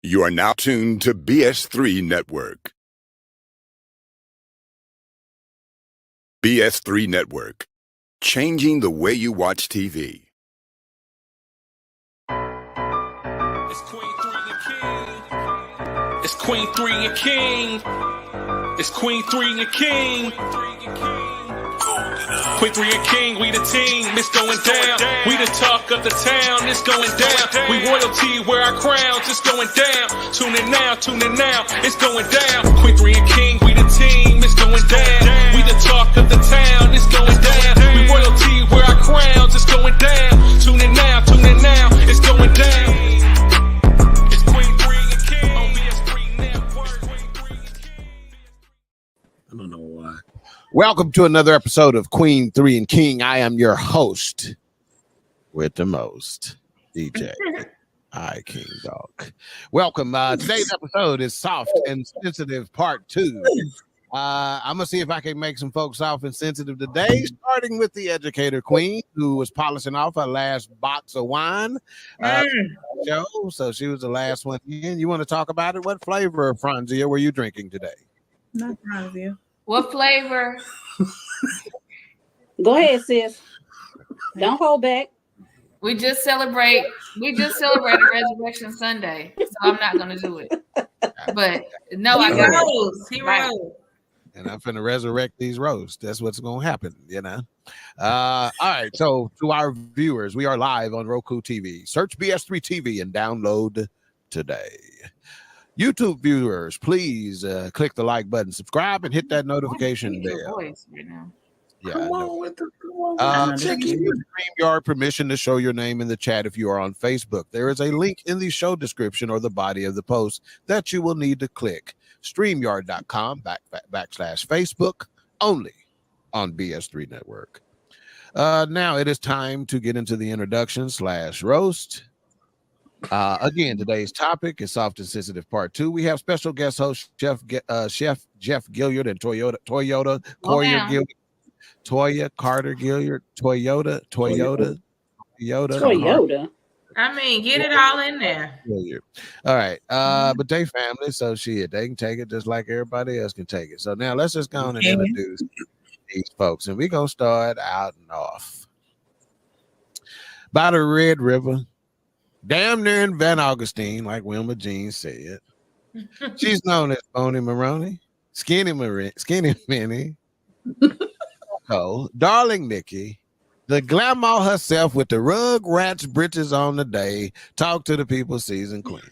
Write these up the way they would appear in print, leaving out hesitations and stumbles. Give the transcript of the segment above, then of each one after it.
You are now tuned to BS3 Network. BS3 Network, changing the way you watch TV. It's Queen 3 and King. It's Queen 3 and King. It's Queen 3 and King. Queen 3 and King, we the team, it's going down. We the talk of the town, it's going down. We royalty, wear our crowns, it's going down. Tune in now, it's going down. Queen 3 and King, we the team, it's going down. We the talk of the town, it's going down. We royalty, wear our crowns, it's going down. Tune in now, it's going down. It's Queen 3 and King on BS3 Network. I don't know why. Welcome to another episode of Queen 3 and King. I am your host with the most, DJ. I King Dog. Welcome. Today's episode is Soft and Sensitive Part 2. I'm going to see if I can make some folks soft and sensitive today, starting with the educator queen, who was polishing off her last box of wine. So she was the last one in. You want to talk about it? What flavor of Franzia were you drinking today? Not Franzia. What flavor? Go ahead, sis. Don't hold back. We just celebrated Resurrection Sunday, so I'm not gonna do it. But no, I got rose. He rose. And I'm finna resurrect these roasts. That's what's gonna happen, you know. All right. So to our viewers, we are live on Roku TV. Search BS3 TV and download today. YouTube viewers, please click the like button, subscribe, and hit that notification bell. Yeah, check your StreamYard permission to show your name in the chat if you are on Facebook. There is a link in the show description or the body of the post that you will need to click. StreamYard.com/Facebook only on BS3 Network. Now it is time to get into the introduction / roast. Again, today's topic is Soft and Sensitive Part 2. We have special guest host Chef Jeff Gilyard and Toya Carter-Gilyard, Toyota. I mean, get it all in there. All right. But they family, so they can take it just like everybody else can take it. So now let's just go on and introduce these folks. And we're gonna start out and off by the Red River. Damn near in Van Augustine, like Wilma Jean said. She's known as Boney Maroney, Skinny Minnie, Darling Nikki, the glamour herself with the Rugrats britches on the day. Talk to the people, season queen.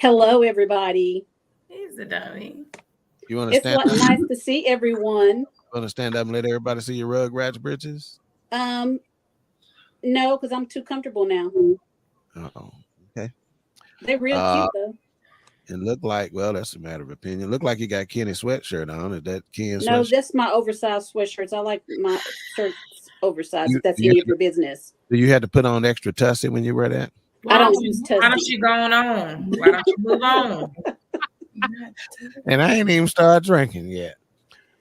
Hello, everybody. He's a dummy. You want to stand up? It's nice to see everyone. You want to stand up and let everybody see your Rugrats britches? No, because I'm too comfortable now. Uh-oh. Okay. They're real cute though. And look like, well, that's a matter of opinion. Look like you got Kenny sweatshirt on. Is that Ken's No, sweatshirt? that's my oversized sweatshirts. I like my shirts oversized. If that's any of your business. Do you have to put on extra tussie when you wear that? I don't use tussie. Why don't you going on? Why don't you move on? And I ain't even started drinking yet.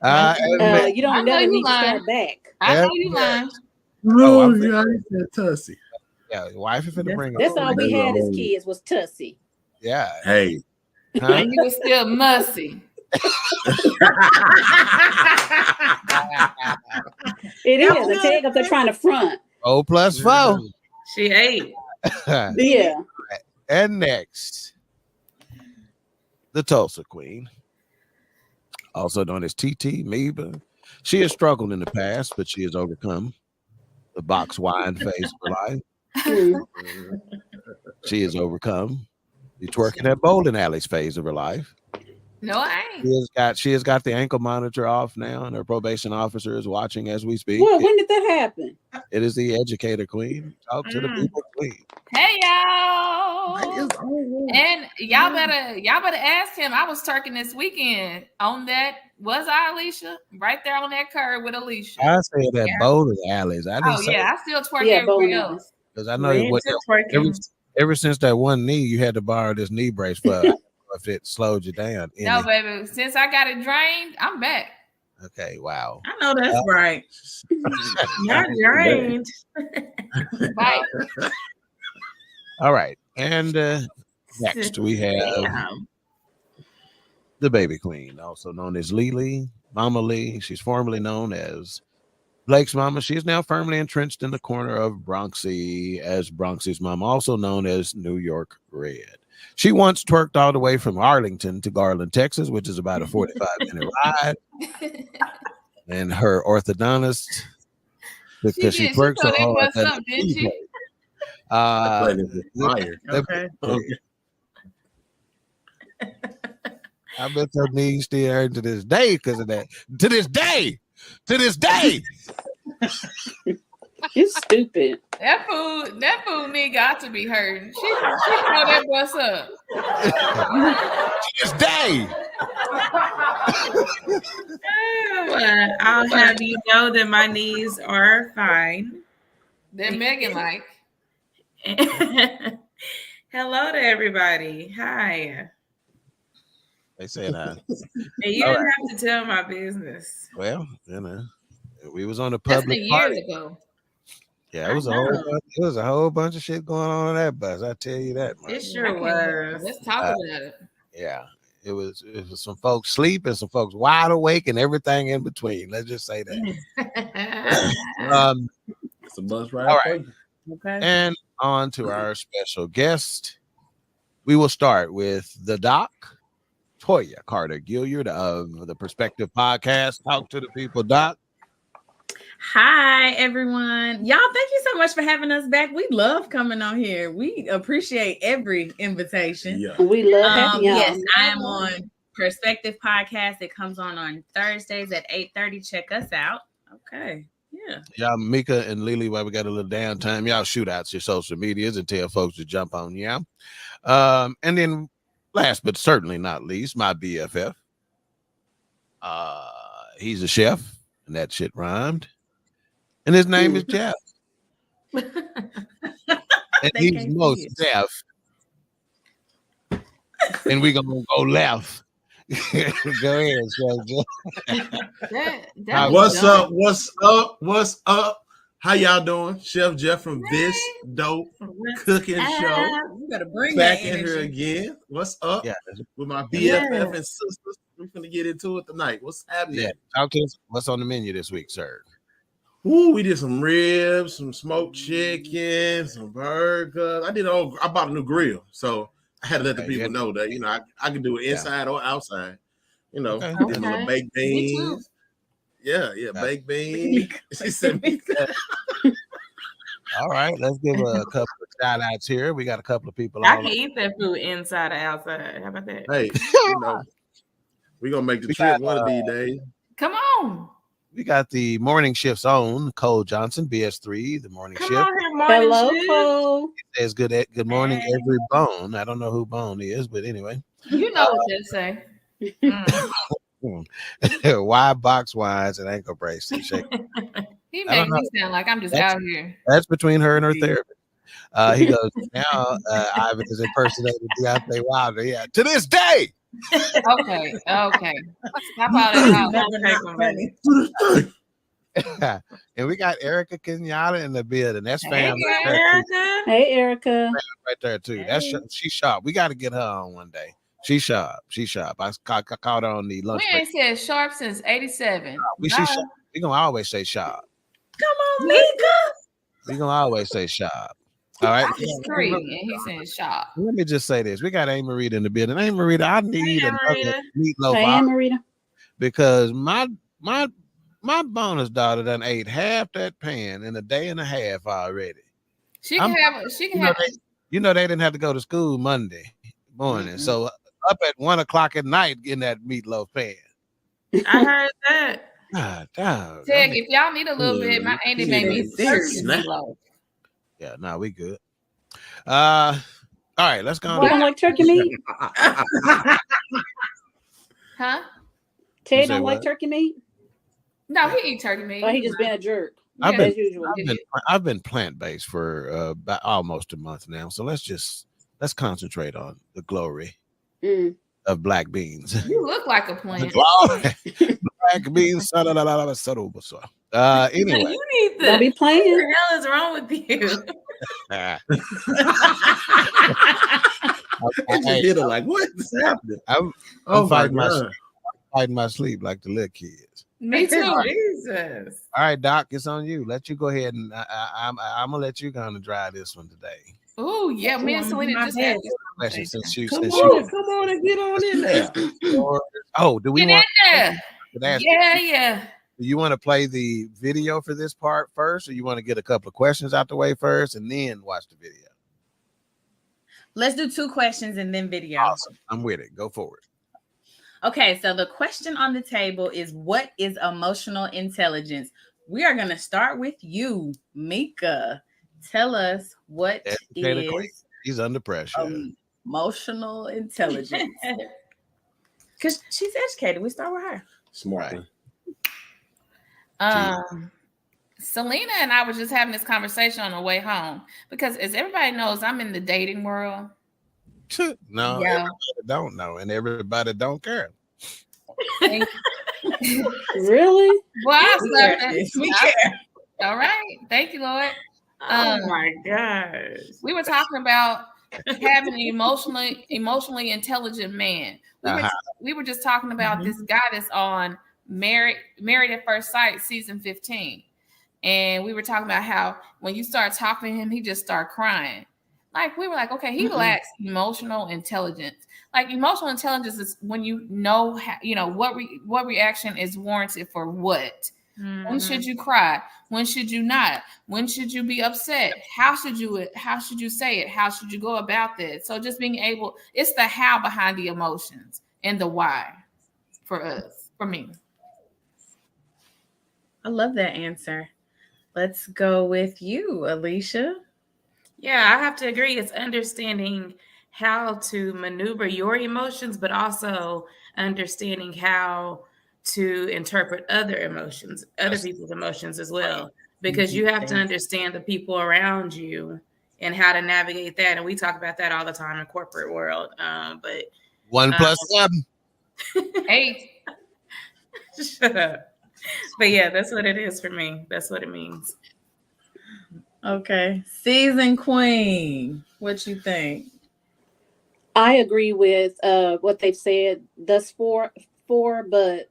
You don't never need to start back. I know you lying. No, you already said Tussie. Yeah, wife is finna bring That's all we had as kids was tussie. Yeah. Hey. Huh? And you were still mussy. It is. I tag up there trying to front. 0 + 4. She ate. Yeah. And next, the Tulsa Queen, also known as TT Meba. She has struggled in the past, but she has overcome the box wine phase of her life. She has overcome the twerking at bowling alleys phase of her life. No, I ain't. She has got the ankle monitor off now, and her probation officer is watching as we speak. Well, when did that happen? It is the educator queen. Talk to the people queen. Hey y'all. And y'all better ask him. I was twerking this weekend on that. Was I Alicia? Right there on that curb with Alicia. I said that bowling alleys. I didn't say I still twerk everywhere else. because I know ever since that one knee, you had to borrow this knee brace for if it slowed you down. No, baby. Since I got it drained, I'm back. Okay, wow. I know that's right. Not drained. Right. All right. And Next, we have Damn. the baby queen, also known as Lily, Mama Lee. She's formerly known as Blake's mama. She is now firmly entrenched in the corner of Bronxy as Bronxy's mama, also known as New York Red. She once twerked all the way from Arlington to Garland, Texas, which is about a 45-minute ride. And her orthodontist, because she twerked so hard that Okay. I bet her knees still hurt to this day because of that. To this day. You stupid. That food knee got to be hurting. She throw that bus up. To this day. I'll have you know that my knees are fine. They're Megan like. Hello to everybody. Hi. They said hi. And you didn't have to tell my business. Well, we was on the That's public years party. ago. Yeah, it was a whole bunch of shit going on that bus. I tell you that. It sure was. Let's talk about it. Yeah, it was some folks sleep and some folks wide awake and everything in between. Let's just say that. It's a bus ride. All right. Okay. And on to our special guest. We will start with the doc, Toya Carter-Gilyard of the Perspective Podcast. Talk to the people, Doc. Hi, everyone. Y'all, thank you so much for having us back. We love coming on here. We appreciate every invitation. Yeah. We love having y'all. Yes, I am on Perspective Podcast. It comes on Thursdays at 8:30. Check us out. Okay. Yeah. Y'all, Mika and Lily, while we got a little downtime, y'all shoot out your social medias and tell folks to jump on you. And then last but certainly not least, my BFF. He's a chef, and that shit rhymed. And his name is Jeff. And he's most deaf. And we're going to go left. Go ahead, Chef. What's up? How y'all doing? Chef Jeff from This Dope Cooking Show. You better bring Back that in energy. here again. What's up? Yeah. With my BFF and sisters. We're going to get into it tonight. What's happening? Yeah. Talk to us. What's on the menu this week, sir? Ooh, we did some ribs, some smoked chicken, some burgers. I bought a new grill, so I had to let the people know that I can do it inside or outside. Did a little baked beans. Yeah, baked beans. She sent me that. All right, let's give a couple of shout outs here. We got a couple of people I on. can eat that food inside or outside. How about that? Hey, we're gonna make the trip one of these days. Come on. We got the morning shift's own Cole Johnson, BS3, the morning Come shift. on here, morning Hello, shift. Cole. He says good morning, every bone. I don't know who Bone is, but anyway. You know what they say. Why box wines and ankle bracelets? He makes me sound like I'm just out here. That's between her and her therapist. He goes, now Ivan is impersonating Deontay Wilder. Yeah, to this day. Okay. Stop all that. And we got Erica Kenyatta in the building. That's family. Hey, Erica. Right there too. That's she's sharp. We got to get her on one day. She's sharp. I caught her on the lunch. We ain't said sharp since '87. She's sharp. We gonna always say sharp. Come on, Mika. We gonna always say sharp. All right. He's 3 and he's saying sharp. Let me just say this: we got Amy Marita in the building. Amy Marita, I need another meatloaf. Hey, Marita. Because my bonus daughter done ate half that pan in a day and a half already. She can have. They didn't have to go to school Monday morning, so up at 1 o'clock at night in that meatloaf pan. I heard that. God, damn. Teg, if y'all need a little bit, my auntie made me meatloaf. Yeah, no, we good. All right, let's go. You don't like turkey meat? Huh? Ted don't like turkey meat? No, he eat turkey meat. Or he just been a jerk. I've usual. been plant-based for about almost a month now, so let's concentrate on the glory of black beans. You look like a plant. Black beans. Anyway, You need to. Don't be playing. What the hell is wrong with you? I just hit her like, what is happening? I'm fighting my sleep like the little kids. Me too. Jesus. All right, Doc, it's on you. Let you go ahead and I'm gonna let you kind of drive this one today. Oh yeah, me and Selena just had this Question Come on and get on in there. Oh, do we want? Yeah. Do you want to play the video for this part first, or you want to get a couple of questions out the way first and then watch the video? Let's do 2 questions and then video. Awesome. I'm with it. Go forward. Okay, so the question on the table is, what is emotional intelligence? We are going to start with you, Mika. Tell us what is He's under pressure. Emotional intelligence. Because she's educated. We start with her. Smart. Selena and I were just having this conversation on the way home because, as everybody knows, I'm in the dating world. No, everybody don't know, and everybody don't care. Really? Well, I love that. We care. All right. Thank you, Lord. Oh my gosh. We were talking about having an emotionally intelligent man. We were just talking about this guy that's on Married at First Sight season 15. And we were talking about how when you start talking to him, he just start crying. Like, we were like, okay, he lacks emotional intelligence. Like, emotional intelligence is when you know how, what reaction is warranted for what. When should you cry? When should you not? When should you be upset? How should you say it? How should you go about this? So just being able, it's the how behind the emotions and the why for me. I love that answer. Let's go with you, Alicia. Yeah, I have to agree. It's understanding how to maneuver your emotions, but also understanding how to interpret other people's emotions as well. Because you have to understand the people around you and how to navigate that. And we talk about that all the time in corporate world. But 1 + 7. 8. Shut up. But yeah, that's what it is for me. That's what it means. Okay. Season Queen, what you think? I agree with what they've said thus far, but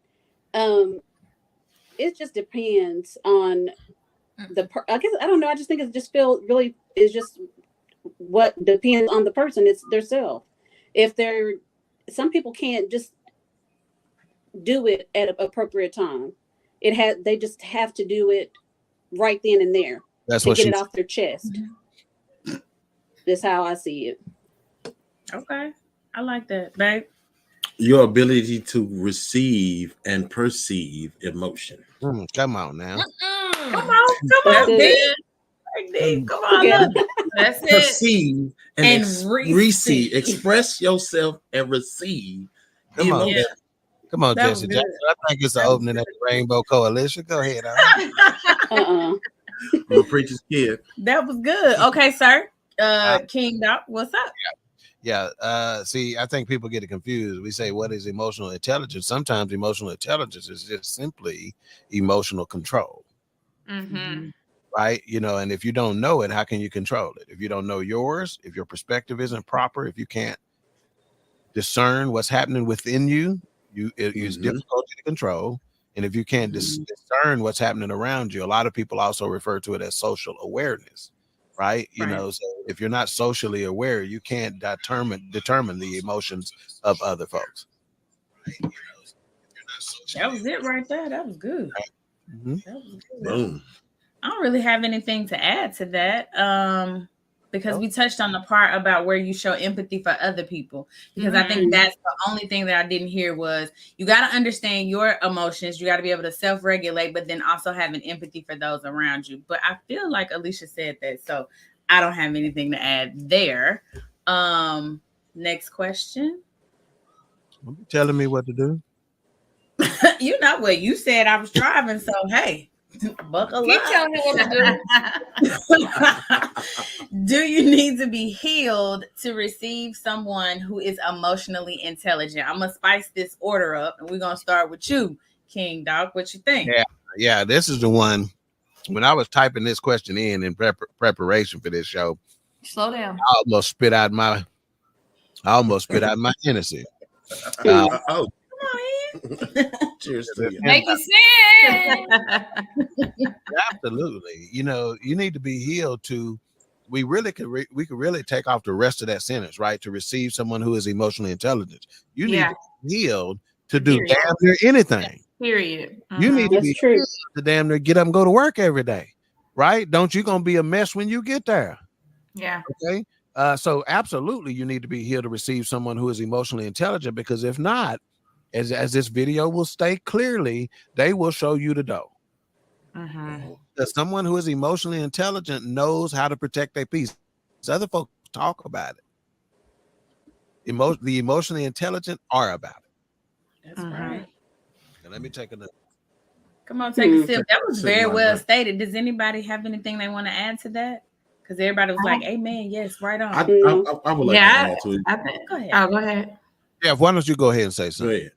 it just depends on I guess I don't know. I just think it just is just what depends on the person. It's their self. Some people can't just do it at an appropriate time. They just have to do it right then and there. That's to what get it off their chest. That's how I see it. Okay. I like that, babe. Your ability to receive and perceive emotion. Come on now. Come on, D. Come on. That's it. Perceive and receive. receive. Express yourself and receive. Come on. emotion. Come on, That Jesse was Jackson. I think it's the opening of the Rainbow Coalition. Go ahead. I'm a preacher's kid. That was good. Okay, sir. King Doc, what's up? Yeah. See, I think people get it confused. We say, what is emotional intelligence? Sometimes emotional intelligence is just simply emotional control. Right? And if you don't know it, how can you control it? If you don't know yours, if your perspective isn't proper, if you can't discern what's happening within you, it is difficult to control. And if you can't discern what's happening around you, a lot of people also refer to it as social awareness. Right. So if you're not socially aware, you can't determine the emotions of other folks. That was it right there. That was good. Mm-hmm. That was good. Boom. I don't really have anything to add to that. Because we touched on the part about where you show empathy for other people. Because I think that's the only thing that I didn't hear was you got to understand your emotions. You got to be able to self-regulate, but then also having empathy for those around you. But I feel like Alicia said that, so I don't have anything to add there. Next question. Telling me what to do? You know what you said. I was driving, so hey. Buckle Keep up. telling me what to do. Do you need to be healed to receive someone who is emotionally intelligent? I'm gonna spice this order up, and we're gonna start with you, King Doc. What you think? Yeah. This is the one. When I was typing this question in preparation for this show, Slow down. I almost spit out my I almost spit out my Hennessy. Oh, Come on, cheers to you. Make it sense. Absolutely. You need to be healed to. We really could. We could really take off the rest of that sentence, right? To receive someone who is emotionally intelligent, you need to be healed to do Period. damn near anything. Period. You need to That's be true. healed to damn near get up and go to work every day, right? Don't you gonna be a mess when you get there? Yeah. Okay. So absolutely, you need to be healed to receive someone who is emotionally intelligent, because if not, as this video will state clearly, they will show you the dough. Because someone who is emotionally intelligent knows how to protect their peace. So other folks talk about it. The emotionally intelligent are about it. That's right. Now, let me take another. Come on, take a sip. That was Sip very my well drink. stated. Does anybody have anything they want to add to that? Because everybody was like, "Amen, yes, right on." I would like to add to it. Go ahead. Go ahead. Yeah, why don't you go ahead and say Go something? ahead.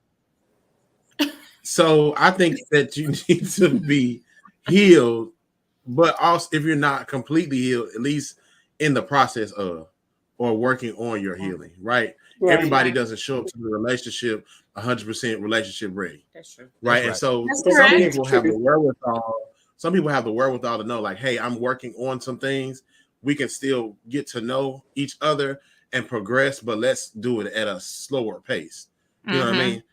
So I think that you need to be healed, but also if you're not completely healed, at least in the process of or working on your healing, right? Everybody doesn't show up to the relationship 100% relationship ready. That's true. Right. That's And right. so some people have the wherewithal. Some people have the wherewithal to know, like, hey, I'm working on some things. We can still get to know each other and progress, but let's do it at a slower pace. You know what I mean?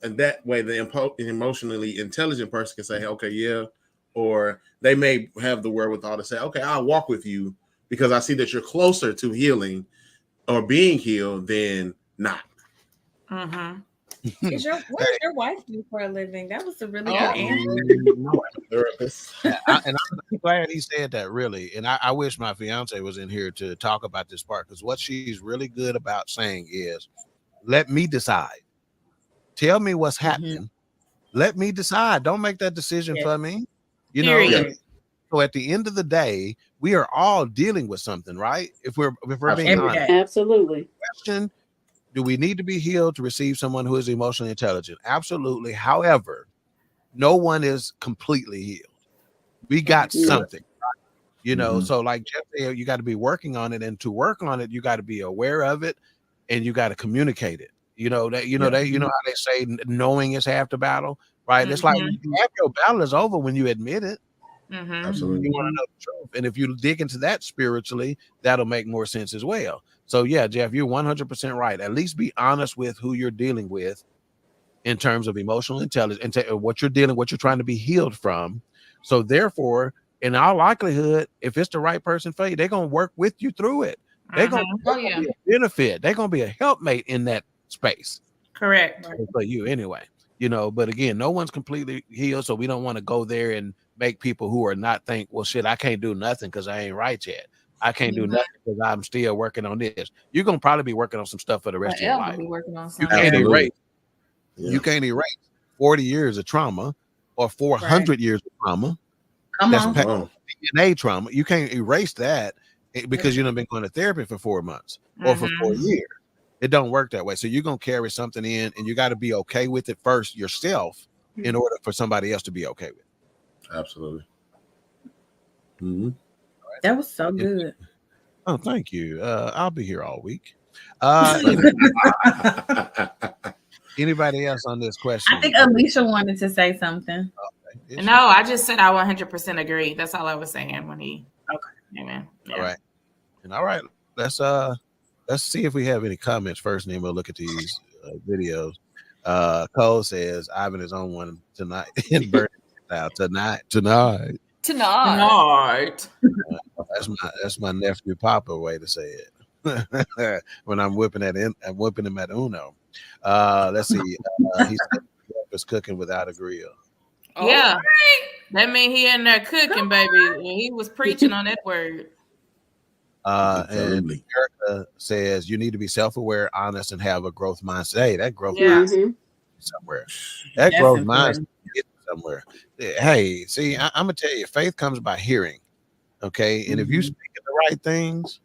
And that way, the emotionally intelligent person can say, okay, yeah. Or they may have the wherewithal to say, okay, I'll walk with you because I see that you're closer to healing or being healed than not. What does your wife do for a living? That was a really good answer. Therapist. And I'm glad he said that, really. And I wish my fiance was in here to talk about this part, because what she's really good about saying is, let me decide. Tell me what's happening. Let me decide. Don't make that decision for me. You know. So at the end of the day, we are all dealing with something, right? If we're being honest. Absolutely. Question: do we need to be healed to receive someone who is emotionally intelligent? Absolutely. However, no one is completely healed. We got something, you know. So, like Jeff said, you got to be working on it, and to work on it, you got to be aware of it, and you got to communicate it. You know that. You know how they say knowing is half the battle, right? It's like half your battle is over when you admit it. Absolutely. You want to know the truth, and if you dig into that spiritually, that'll make more sense as well. So yeah, Jeff, you're 100% right. At least be honest with who you're dealing with in terms of emotional intelligence and what you're trying to be healed from. So therefore, in all likelihood, if it's the right person for you, they're gonna work with you through it. They're gonna be a benefit. They're gonna be a helpmate in that space. Correct. For you anyway. You know, but again, no one's completely healed, so we don't want to go there and make people who are not think, well, shit, I can't do nothing because I ain't right yet. I can't do nothing because I'm still working on this. You're gonna probably be working on some stuff for the rest of your life. Be working on You something. can't erase. You can't erase 40 years of trauma or 400 years of trauma. Come That's on. DNA trauma. You can't erase that because you've been going to therapy for 4 months or for 4 years. It don't work that way. So you're gonna carry something in, and you got to be okay with it first yourself in order for somebody else to be okay with it. Absolutely. That was so good. Oh, thank you. I'll be here all week. Anybody else on this question? I think Alicia wanted to say something. Okay. No, I just said I 100% agree. That's all I was saying when he. Okay. Amen. Yeah. All right. Let's see if we have any comments first, and then we'll look at these videos. Cole says Ivan is on one tonight in Burning out tonight. That's my nephew Papa way to say it. When I'm whipping him at Uno. Let's see. He said is cooking without a grill. Yeah, that mean he in there cooking, baby. And he was preaching on that word. And Erica says you need to be self-aware, honest, and have a growth mindset. Hey, that growth mindset somewhere. That's growth mindset somewhere. Hey, see, I'm gonna tell you, faith comes by hearing. Okay, and if you speak the right things,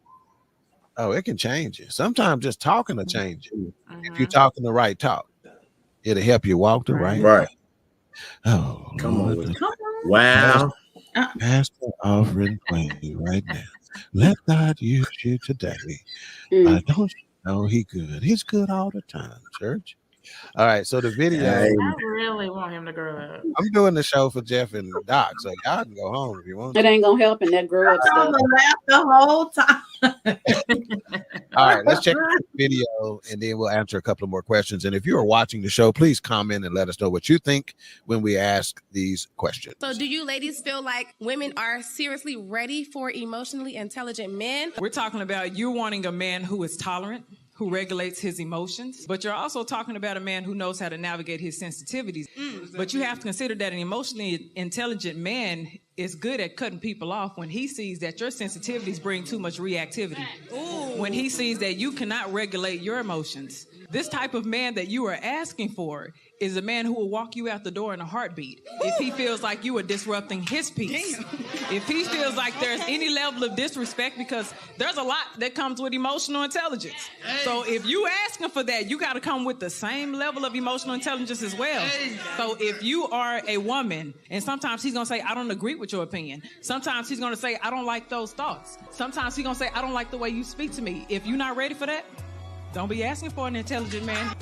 it can change you. Sometimes just talking to change you. If you're talking the right talk, it'll help you walk the right. Right. Oh, come Lord. on. Wow. Pass the offering plane right now. Let God use you today. Don't No, he good. He's good all the time, church. All right, so the video. I really want him to grow up. I'm doing the show for Jeff and Doc, so y'all can go home if you want. It ain't gonna help in that grow up I'm stuff. gonna laugh the whole time. All right, let's check the video and then we'll answer a couple of more questions. And if you are watching the show, please comment and let us know what you think when we ask these questions. So do you ladies feel like women are seriously ready for emotionally intelligent men? We're talking about you wanting a man who is tolerant, who regulates his emotions, but you're also talking about a man who knows how to navigate his sensitivities. But you have to consider that an emotionally intelligent man is good at cutting people off when he sees that your sensitivities bring too much reactivity. When he sees that you cannot regulate your emotions. This type of man that you are asking for is a man who will walk you out the door in a heartbeat if he feels like you are disrupting his peace. If he feels like there's any level of disrespect, because there's a lot that comes with emotional intelligence. So if you asking for that, you got to come with the same level of emotional intelligence as well. So if you are a woman, and sometimes he's going to say, I don't agree with your opinion. Sometimes he's going to say, I don't like those thoughts. Sometimes he's going to say, I don't like the way you speak to me. If you're not ready for that, don't be asking for an intelligent man.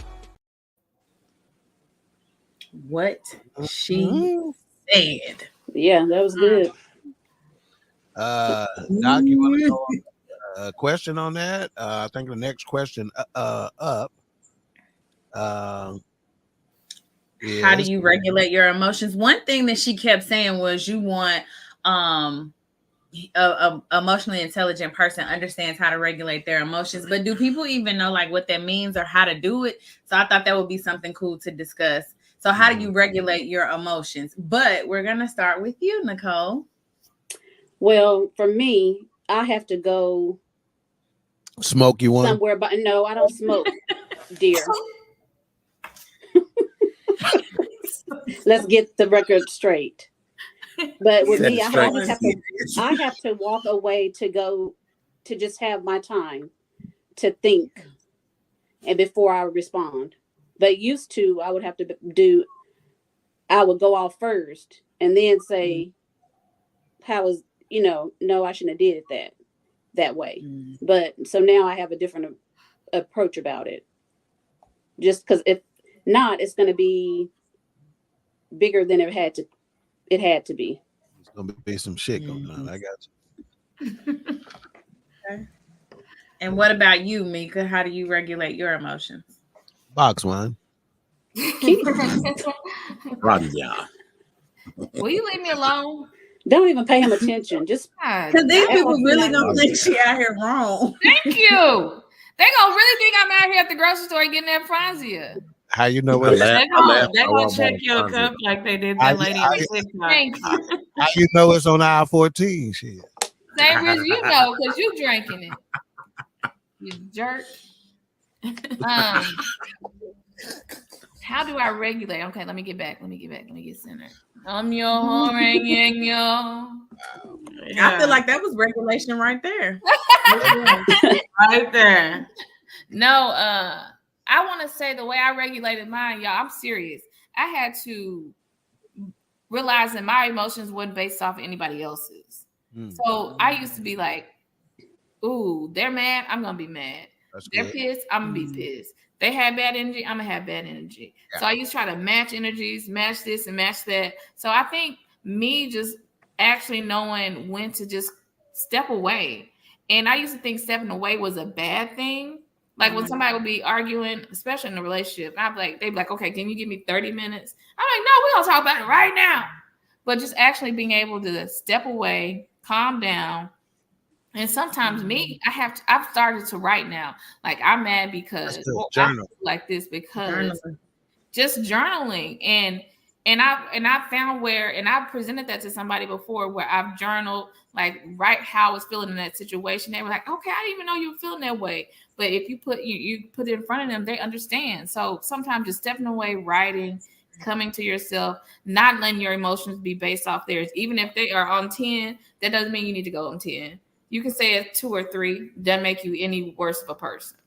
What she said. Yeah, that was good. Doc, you want to go on a question on that? I think the next question up is, How do you regulate your emotions? One thing that she kept saying was you want a emotionally intelligent person understands how to regulate their emotions, but do people even know like what that means or how to do it? So I thought that would be something cool to discuss. So how do you regulate your emotions? But we're gonna start with you, Nicole. Well, for me, I have to go smoke you one somewhere, but no, I don't smoke, dear. Let's get the record straight. But with me, I have to walk away to go to just have my time to think and before I respond. But used to, I would have to I would go off first and then say, how was, no, I shouldn't have did it that way. But so now I have a different approach about it. Just because if not, it's going to be bigger than it had to be. It's gonna be some shit going on. I got you. Okay. And what about you, Mika? How do you regulate your emotions? Box wine. Rania. Will you leave me alone? Don't even pay him attention. Just because these people really gonna think she out here wrong. Thank you. They gonna really think I'm out here at the grocery store getting that Franzia. How you know what? They're gonna check your cup like they did that lady on TikTok. Thank you. How you know it's on aisle 14? Shit. Same reason you know, because you drinking it. You jerk. How do I regulate? Okay, let me get back. Let me get centered. I'm your horn, yo. I feel like that was regulation right there. Right there. No, I want to say the way I regulated mine, y'all, I'm serious. I had to realize that my emotions weren't based off of anybody else's. So I used to be like, ooh, they're mad, I'm going to be mad. They're pissed, I'm going to be pissed. They had bad energy, I'm going to have bad energy. Yeah. So I used to try to match energies, match this and match that. So I think me just actually knowing when to just step away. And I used to think stepping away was a bad thing. Like when somebody would be arguing, especially in a relationship, they'd be like, okay, can you give me 30 minutes? I'm like, no, we're going to talk about it right now. But just actually being able to step away, calm down. And sometimes I've started to write now. Like I'm mad because I feel like this because just journaling. And I found and I presented that to somebody before where I've journaled, like write how I was feeling in that situation. They were like, okay, I didn't even know you were feeling that way. But if you put it in front of them, they understand. So sometimes just stepping away, writing, coming to yourself, not letting your emotions be based off theirs. Even if they are on 10, that doesn't mean you need to go on 10. You can say a 2 or 3, doesn't make you any worse of a person.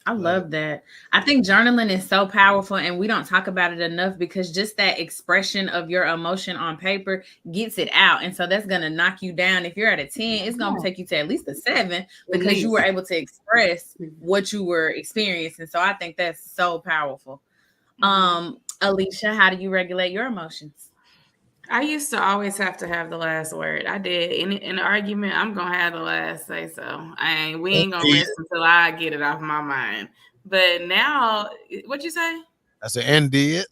I love that. I think journaling is so powerful and we don't talk about it enough because just that expression of your emotion on paper gets it out. And so that's going to knock you down. If you're at a 10, it's going to take you to at least a 7 because you were able to express what you were experiencing. So I think that's so powerful. Alicia, how do you regulate your emotions? I used to always have to have the last word. I did. In an argument, I'm gonna have the last say so. We ain't gonna rest until I get it off my mind. But now, what'd you say? I said, and did.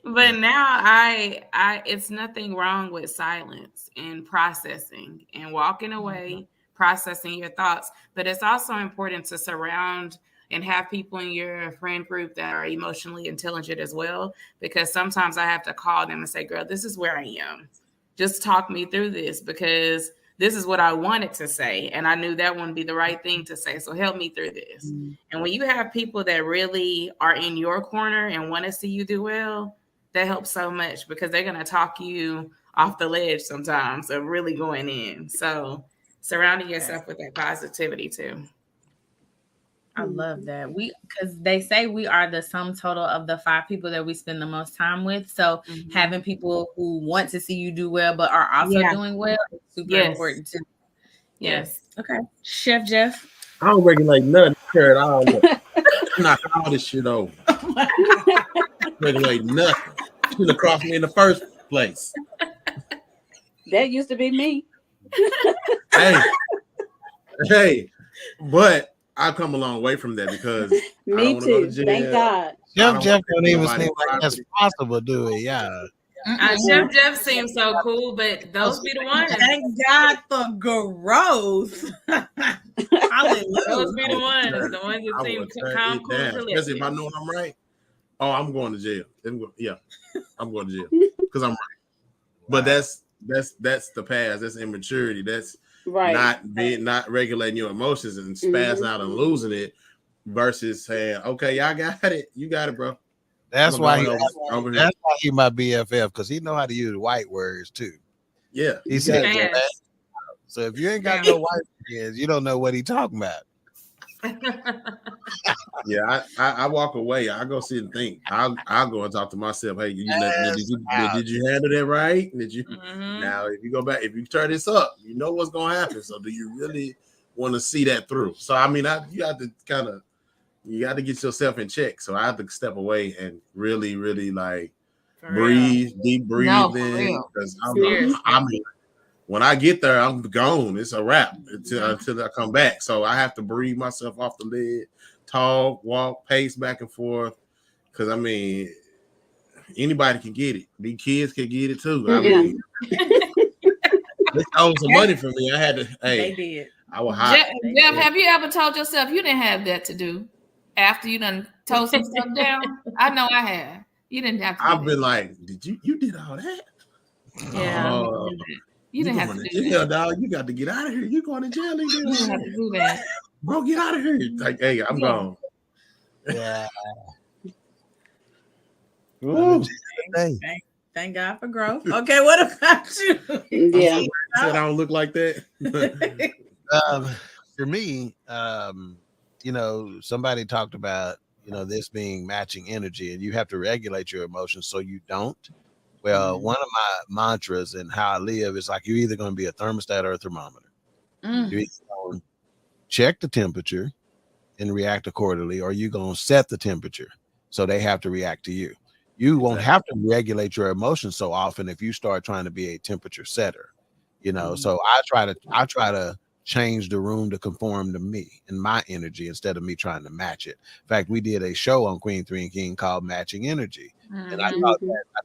But now I it's nothing wrong with silence and processing and walking away, processing your thoughts. But it's also important to surround and have people in your friend group that are emotionally intelligent as well, because sometimes I have to call them and say, girl, this is where I am. Just talk me through this because this is what I wanted to say. And I knew that wouldn't be the right thing to say. So help me through this. And when you have people that really are in your corner and want to see you do well, that helps so much because they're going to talk you off the ledge sometimes of really going in. So surrounding yourself with that positivity too. I love that. Because they say we are the sum total of the 5 people that we spend the most time with. So having people who want to see you do well, but are also doing well is super important too. Yes. Okay. Chef Jeff. I don't regulate nothing. Care at all. Knock all this shit over. Regulate nothing. Shouldn't have crossed me in the first place. That used to be me. Hey, but I've come a long way from that because me too. Thank God. Jeff don't even seem like that's possible, do it? Yeah. Jeff seems so cool, but those be the ones. Thank God for growth. Hallelujah. Those be the ones that seem calm, cool, especially if I know I'm right. Oh, I'm going to jail. Yeah, I'm going to jail because I'm right. But that's the past. That's immaturity. That's not regulating your emotions and spazzing out and losing it versus saying, okay, I got it. You got it, bro. That's why he my BFF, because he know how to use white words too. Yeah. He said that. So if you ain't got no white words, you don't know what he talking about. Yeah, I walk away. I go sit and think. I'll go and talk to myself. Hey, did you handle that right? Did you now if you go back, if you turn this up, you know what's gonna happen. So do you really want to see that through? So I mean, you got to get yourself in check. So I have to step away and really, really like breathe, deep breathing. Because I mean, when I get there, I'm gone. It's a wrap until I come back. So I have to breathe myself off the lid, talk, walk, pace back and forth. Because I mean, anybody can get it. These kids can get it too. I mean, they owed some money from me. I had to. Hey, they did. I was hot. Jeff, have you ever told yourself you didn't have that to do after you done told some stuff down? I know I have. You didn't have to. I've been like, you did all that? Yeah. You didn't have to do that. Dog. You got to get out of here. You going to jail? You didn't have to do that. Bro, get out of here. Like, hey, I'm gone. Yeah. Thank God for growth. Okay, what about you? Yeah. Said I don't look like that. For me, somebody talked about, this being matching energy, and you have to regulate your emotions so you don't. Well, one of my mantras and how I live is like, you're either going to be a thermostat or a thermometer. You're either going to check the temperature and react accordingly, or you're going to set the temperature so they have to react to you. You won't have to regulate your emotions so often if you start trying to be a temperature setter, So I try to change the room to conform to me and my energy instead of me trying to match it. In fact, we did a show on Queen 3 and King called Matching Energy. And I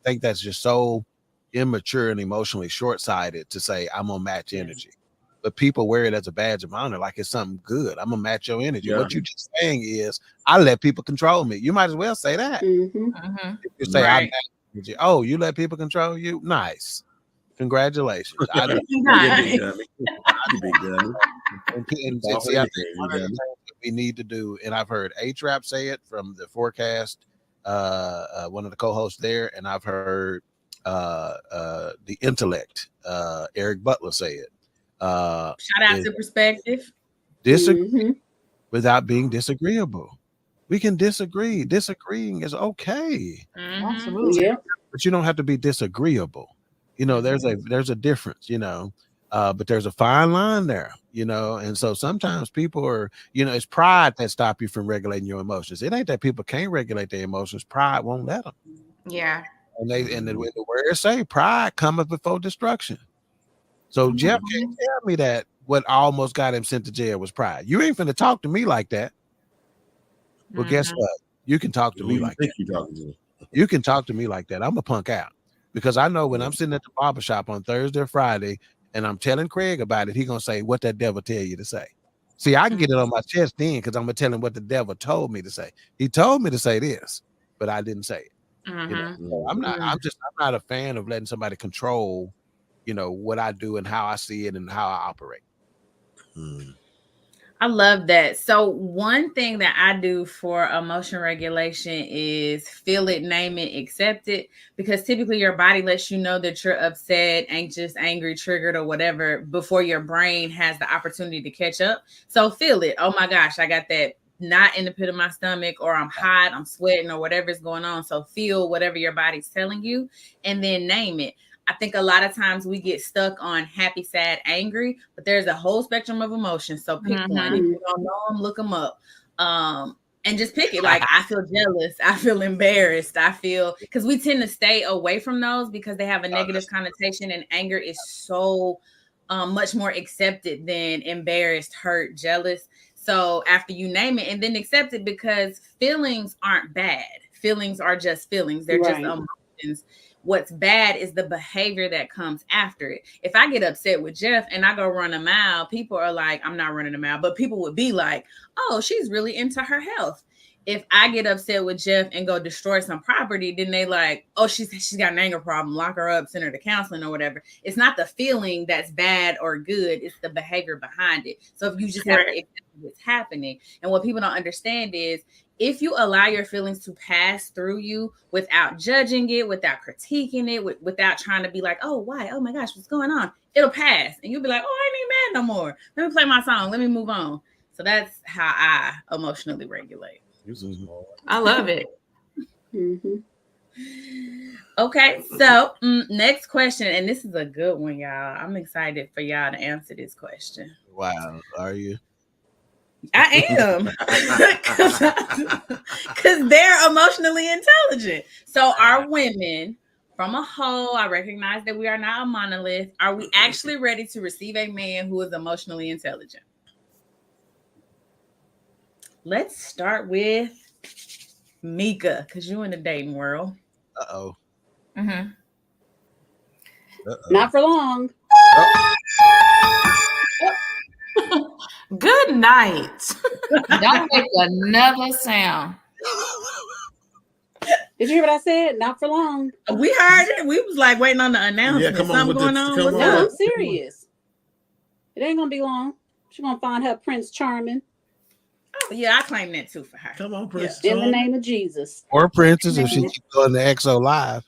think that's just so immature and emotionally short-sighted to say, I'm going to match energy. But people wear it as a badge of honor, like it's something good. I'm going to match your energy. Yeah. What you're just saying is, I let people control me. You might as well say that. If you say, I match energy. Oh, you let people control you? Nice. Congratulations. I think we need to do, and I've heard A-Trap say it from the Forecast, one of the co-hosts there, and I've heard the Intellect, Eric Butler say it. Shout out to perspective. Disagree without being disagreeable. We can disagree. Disagreeing is okay. Absolutely. Yeah. But you don't have to be disagreeable. You know, there's a difference, you know, but there's a fine line there, you know, and so sometimes people are, you know, it's pride that stop you from regulating your emotions. It ain't that people can't regulate their emotions. Pride won't let them. Yeah. And the words say pride cometh before destruction. So Jeff can't tell me that what almost got him sent to jail was pride. You ain't finna talk to me like that. Well, guess what? You can talk to me like that. You can talk to me like that. I'm a punk out because I know when I'm sitting at the barbershop on Thursday or Friday and I'm telling Craig about it, he's going to say, what that devil tell you to say? See, I can get it on my chest then because I'm going to tell him what the devil told me to say. He told me to say this, but I didn't say it. You know? So I'm not a fan of letting somebody control, you know, what I do and how I see it and how I operate. I love that. So one thing that I do for emotion regulation is feel it, name it, accept it, because typically your body lets you know that you're upset, anxious, angry, triggered, or whatever before your brain has the opportunity to catch up. So feel it. Oh my gosh, I got that knot in the pit of my stomach, or I'm hot, I'm sweating, or whatever's going on. So feel whatever your body's telling you and then name it. I think a lot of times we get stuck on happy, sad, angry, but there's a whole spectrum of emotions. So pick one. If you don't know them, look them up. And just pick it. Like, I feel jealous. I feel embarrassed. I feel, because we tend to stay away from those because they have a negative connotation, and anger is so much more accepted than embarrassed, hurt, jealous. So after you name it and then accept it, because feelings aren't bad. Feelings are just feelings. They're just emotions. What's bad is the behavior that comes after it. If I get upset with Jeff and I go run a mile, people are like, I'm not running a mile, but people would be like, oh, she's really into her health. If I get upset with Jeff and go destroy some property, then they like, oh, she's got an anger problem, lock her up, send her to counseling or whatever. It's not the feeling that's bad or good. It's the behavior behind it. So if you just have to accept what's happening. And what people don't understand is, if you allow your feelings to pass through you without judging it, without critiquing it, without trying to be like, oh, why? Oh my gosh, what's going on? It'll pass. And you'll be like, oh, I ain't even mad no more. Let me play my song. Let me move on. So that's how I emotionally regulate. I love it. Okay, so next question. And this is a good one, y'all. I'm excited for y'all to answer this question. Wow. Are you? I am, because they're emotionally intelligent. So are women, from a whole, I recognize that we are not a monolith. Are we actually ready to receive a man who is emotionally intelligent? Let's start with Mika, because you're in the dating world. Uh-oh. Not for long. Good night. Don't make another sound. Did you hear what I said? Not for long. We heard it. We was like waiting on the announcement. Yeah, come on, something going on. What's No, up? I'm serious. It ain't gonna be long. She's gonna find her Prince Charming. Oh, yeah, I claim that too for her. Come on, Prince. In the name of Jesus. Or Princess if she keeps going to EXO Live.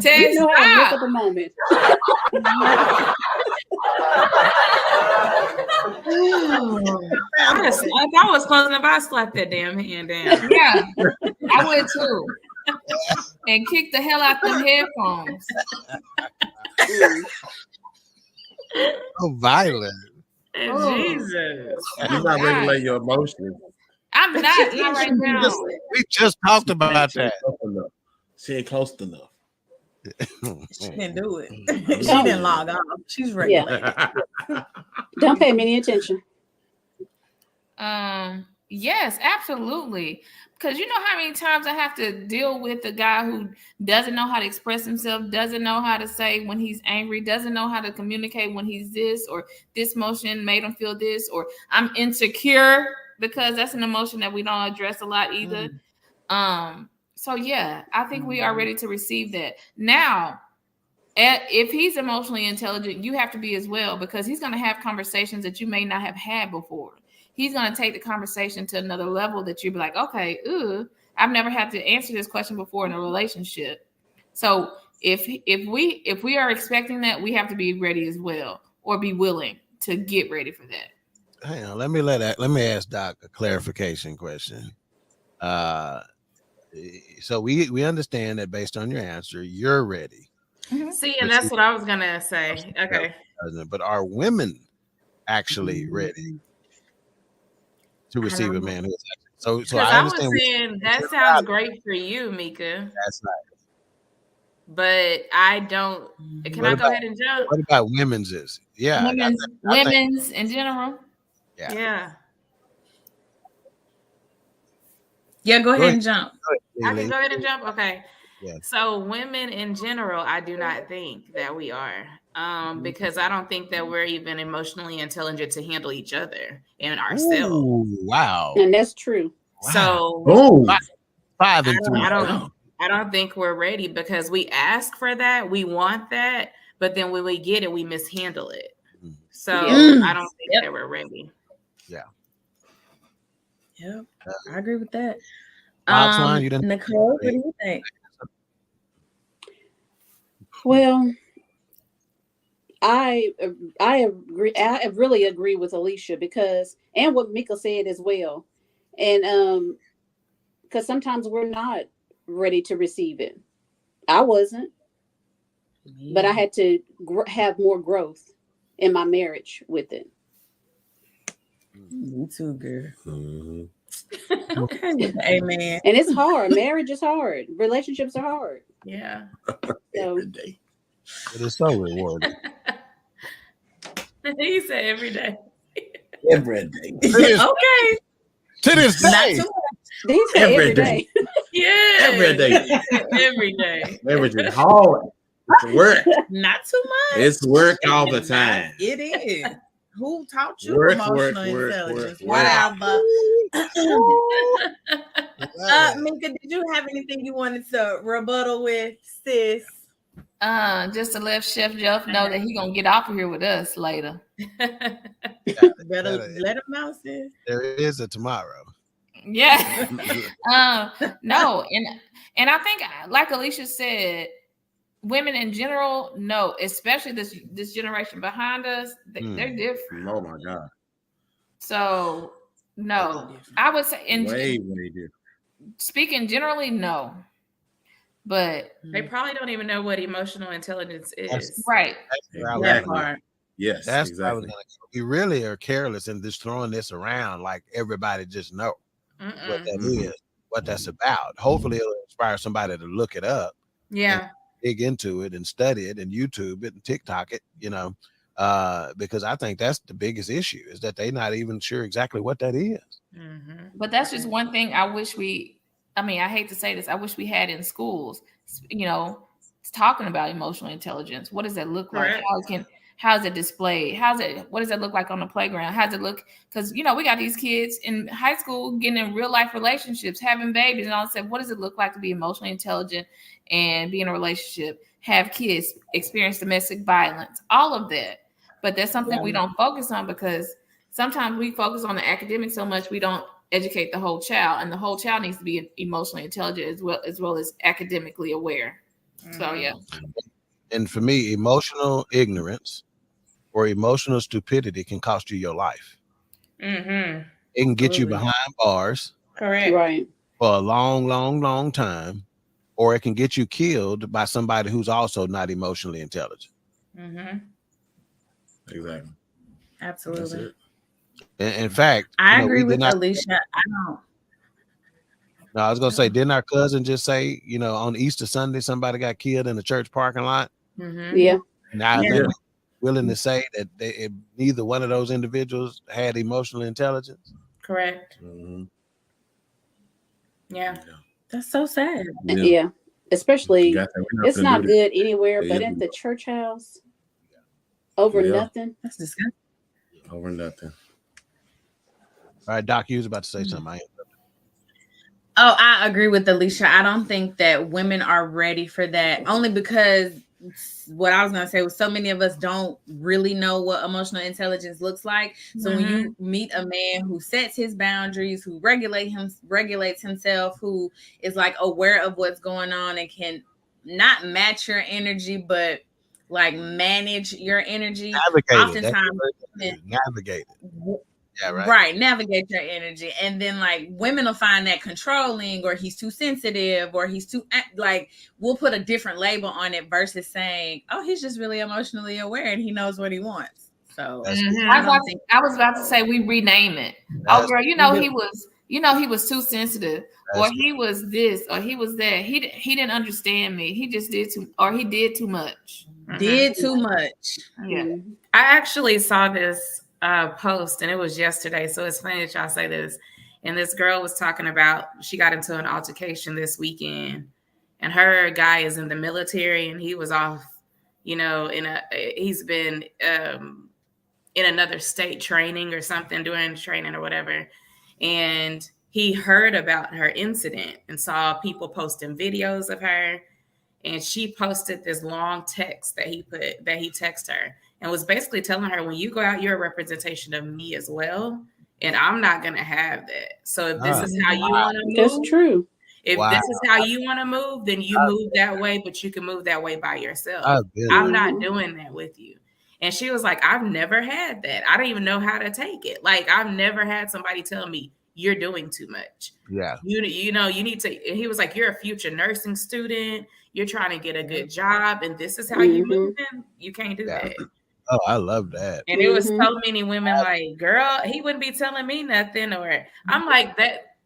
You know how to miss up a moment. If I was closing up, I'd slap that damn hand down. Yeah, I would too. And kick the hell out them headphones. So violent. Jesus. You're not regulating your emotions. I'm not right now. We just talked about that. She ain't close enough. She didn't do it. She didn't log off. She's regulated. Don't pay me any attention. Yes, absolutely. Because you know how many times I have to deal with a guy who doesn't know how to express himself, doesn't know how to say when he's angry, doesn't know how to communicate when he's this, or this emotion made him feel this, or I'm insecure, because that's an emotion that we don't address a lot either. So yeah, I think we are ready to receive that. Now, if he's emotionally intelligent, you have to be as well, because he's going to have conversations that you may not have had before. He's going to take the conversation to another level that you'll be like, okay, I've never had to answer this question before in a relationship. So if we are expecting that, we have to be ready as well, or be willing to get ready for that. Hang on, let me ask Doc a clarification question. So we understand that based on your answer, you're ready. See, and that's what I was gonna say. Okay. But are women actually ready to receive a man who's actually so I understand was saying that sounds great for you, Mika. That's right. But I don't. Can I go ahead and jump? What about women's is? Yeah. Women's in general. Yeah. Yeah, go ahead and jump. I can go ahead and jump. Okay. Yeah. So women in general, I do not think that we are, because I don't think that we're even emotionally intelligent to handle each other and ourselves. Ooh, wow. And that's true. So 5 and 3. I don't think we're ready, because we ask for that, we want that, but then when we get it, we mishandle it. So I don't think that we're ready. Yeah. Yep. I agree with that. Nicole, what do you think? Well, I agree. I really agree with Alicia, because, and what Mika said as well, and because sometimes we're not ready to receive it. I wasn't, but I had to have more growth in my marriage with it. Me too, girl. Mhm. Okay, amen. And it's hard. Marriage is hard. Relationships are hard. Yeah. So, Every day. It is so rewarding. He said every day. Every day. Okay. To this day. He said every day. Yeah. Every day. Every day. Every day. Hard. It's work. Not too much. It's work all the time. It is. Who taught you Work, emotional work, intelligence? work. Whatever. Mika, did you have anything you wanted to rebuttal with, sis? Just to let Chef Jeff know that he gonna get off of here with us later. Better let him know, sis. There is a tomorrow. Yeah. No, and I think, like Alicia said, women in general, no, especially this generation behind us, they're different. Oh my God. So no, I would say Way different. Speaking generally, no. But they probably don't even know what emotional intelligence is. Right. That part. Yes, that's exactly. We really are careless in just throwing this around like everybody just know what that is, what that's about. Hopefully it'll inspire somebody to look it up. Yeah. Dig into it and study it and YouTube it and TikTok it, because I think that's the biggest issue, is that they're not even sure exactly what that is. But that's just one thing I wish I hate to say this, I wish we had in schools, talking about emotional intelligence. What does that look like? How is it displayed? What does it look like on the playground? How does it look? Because, we got these kids in high school getting in real life relationships, having babies, and all that. What does it look like to be emotionally intelligent and be in a relationship, have kids, experience domestic violence, all of that? But that's something we don't focus on, because sometimes we focus on the academic so much, we don't educate the whole child, and the whole child needs to be emotionally intelligent as well as academically aware. So, yeah. And for me, emotional ignorance or emotional stupidity can cost you your life. It can get you behind bars. Correct. Right. For a long, long, long time, or it can get you killed by somebody who's also not emotionally intelligent. Exactly. Absolutely. In fact, I agree with Alicia. I don't. No, I was gonna say, didn't our cousin just say, on Easter Sunday, somebody got killed in the church parking lot? Yeah. Now, I think we're willing to say that neither one of those individuals had emotional intelligence. Correct. Yeah. That's so sad. Yeah. Especially, it's not good anywhere, but at the church house, over nothing. That's disgusting. Over nothing. All right, Doc, you was about to say something. Oh, I agree with Alicia. I don't think that women are ready for that, only because what I was going to say was so many of us don't really know what emotional intelligence looks like. So when you meet a man who sets his boundaries, who regulates himself, who is like aware of what's going on and can not match your energy, but like manage your energy. Oftentimes, navigate it. Yeah, right. Navigate your energy. And then like women will find that controlling, or he's too sensitive, or he's too like, we'll put a different label on it versus saying, oh, he's just really emotionally aware and he knows what he wants. So I was about to say we rename it. Oh girl, he was too sensitive, or he was this, or he was that. He didn't understand me. He just did too, or he did too much. Did too much. Yeah. I actually saw this post, and it was yesterday, so it's funny that y'all say this. And this girl was talking about, she got into an altercation this weekend, and her guy is in the military, and he was off, he's been in another state training or something, doing training or whatever, and he heard about her incident and saw people posting videos of her, and she posted this long text that he texted her, and was basically telling her, when you go out, you're a representation of me as well. And I'm not going to have that. So if this is how you want to move. That's true. If this is how you want to move, then you move that way, but you can move that way by yourself. I'm not doing that with you. And she was like, I've never had that. I don't even know how to take it. Like, I've never had somebody tell me, you're doing too much. Yeah. You need to, and he was like, you're a future nursing student. You're trying to get a good job. And this is how you move in. You can't do that. Oh, I love that. And it was so many women like, girl, he wouldn't be telling me nothing. Or I'm like, that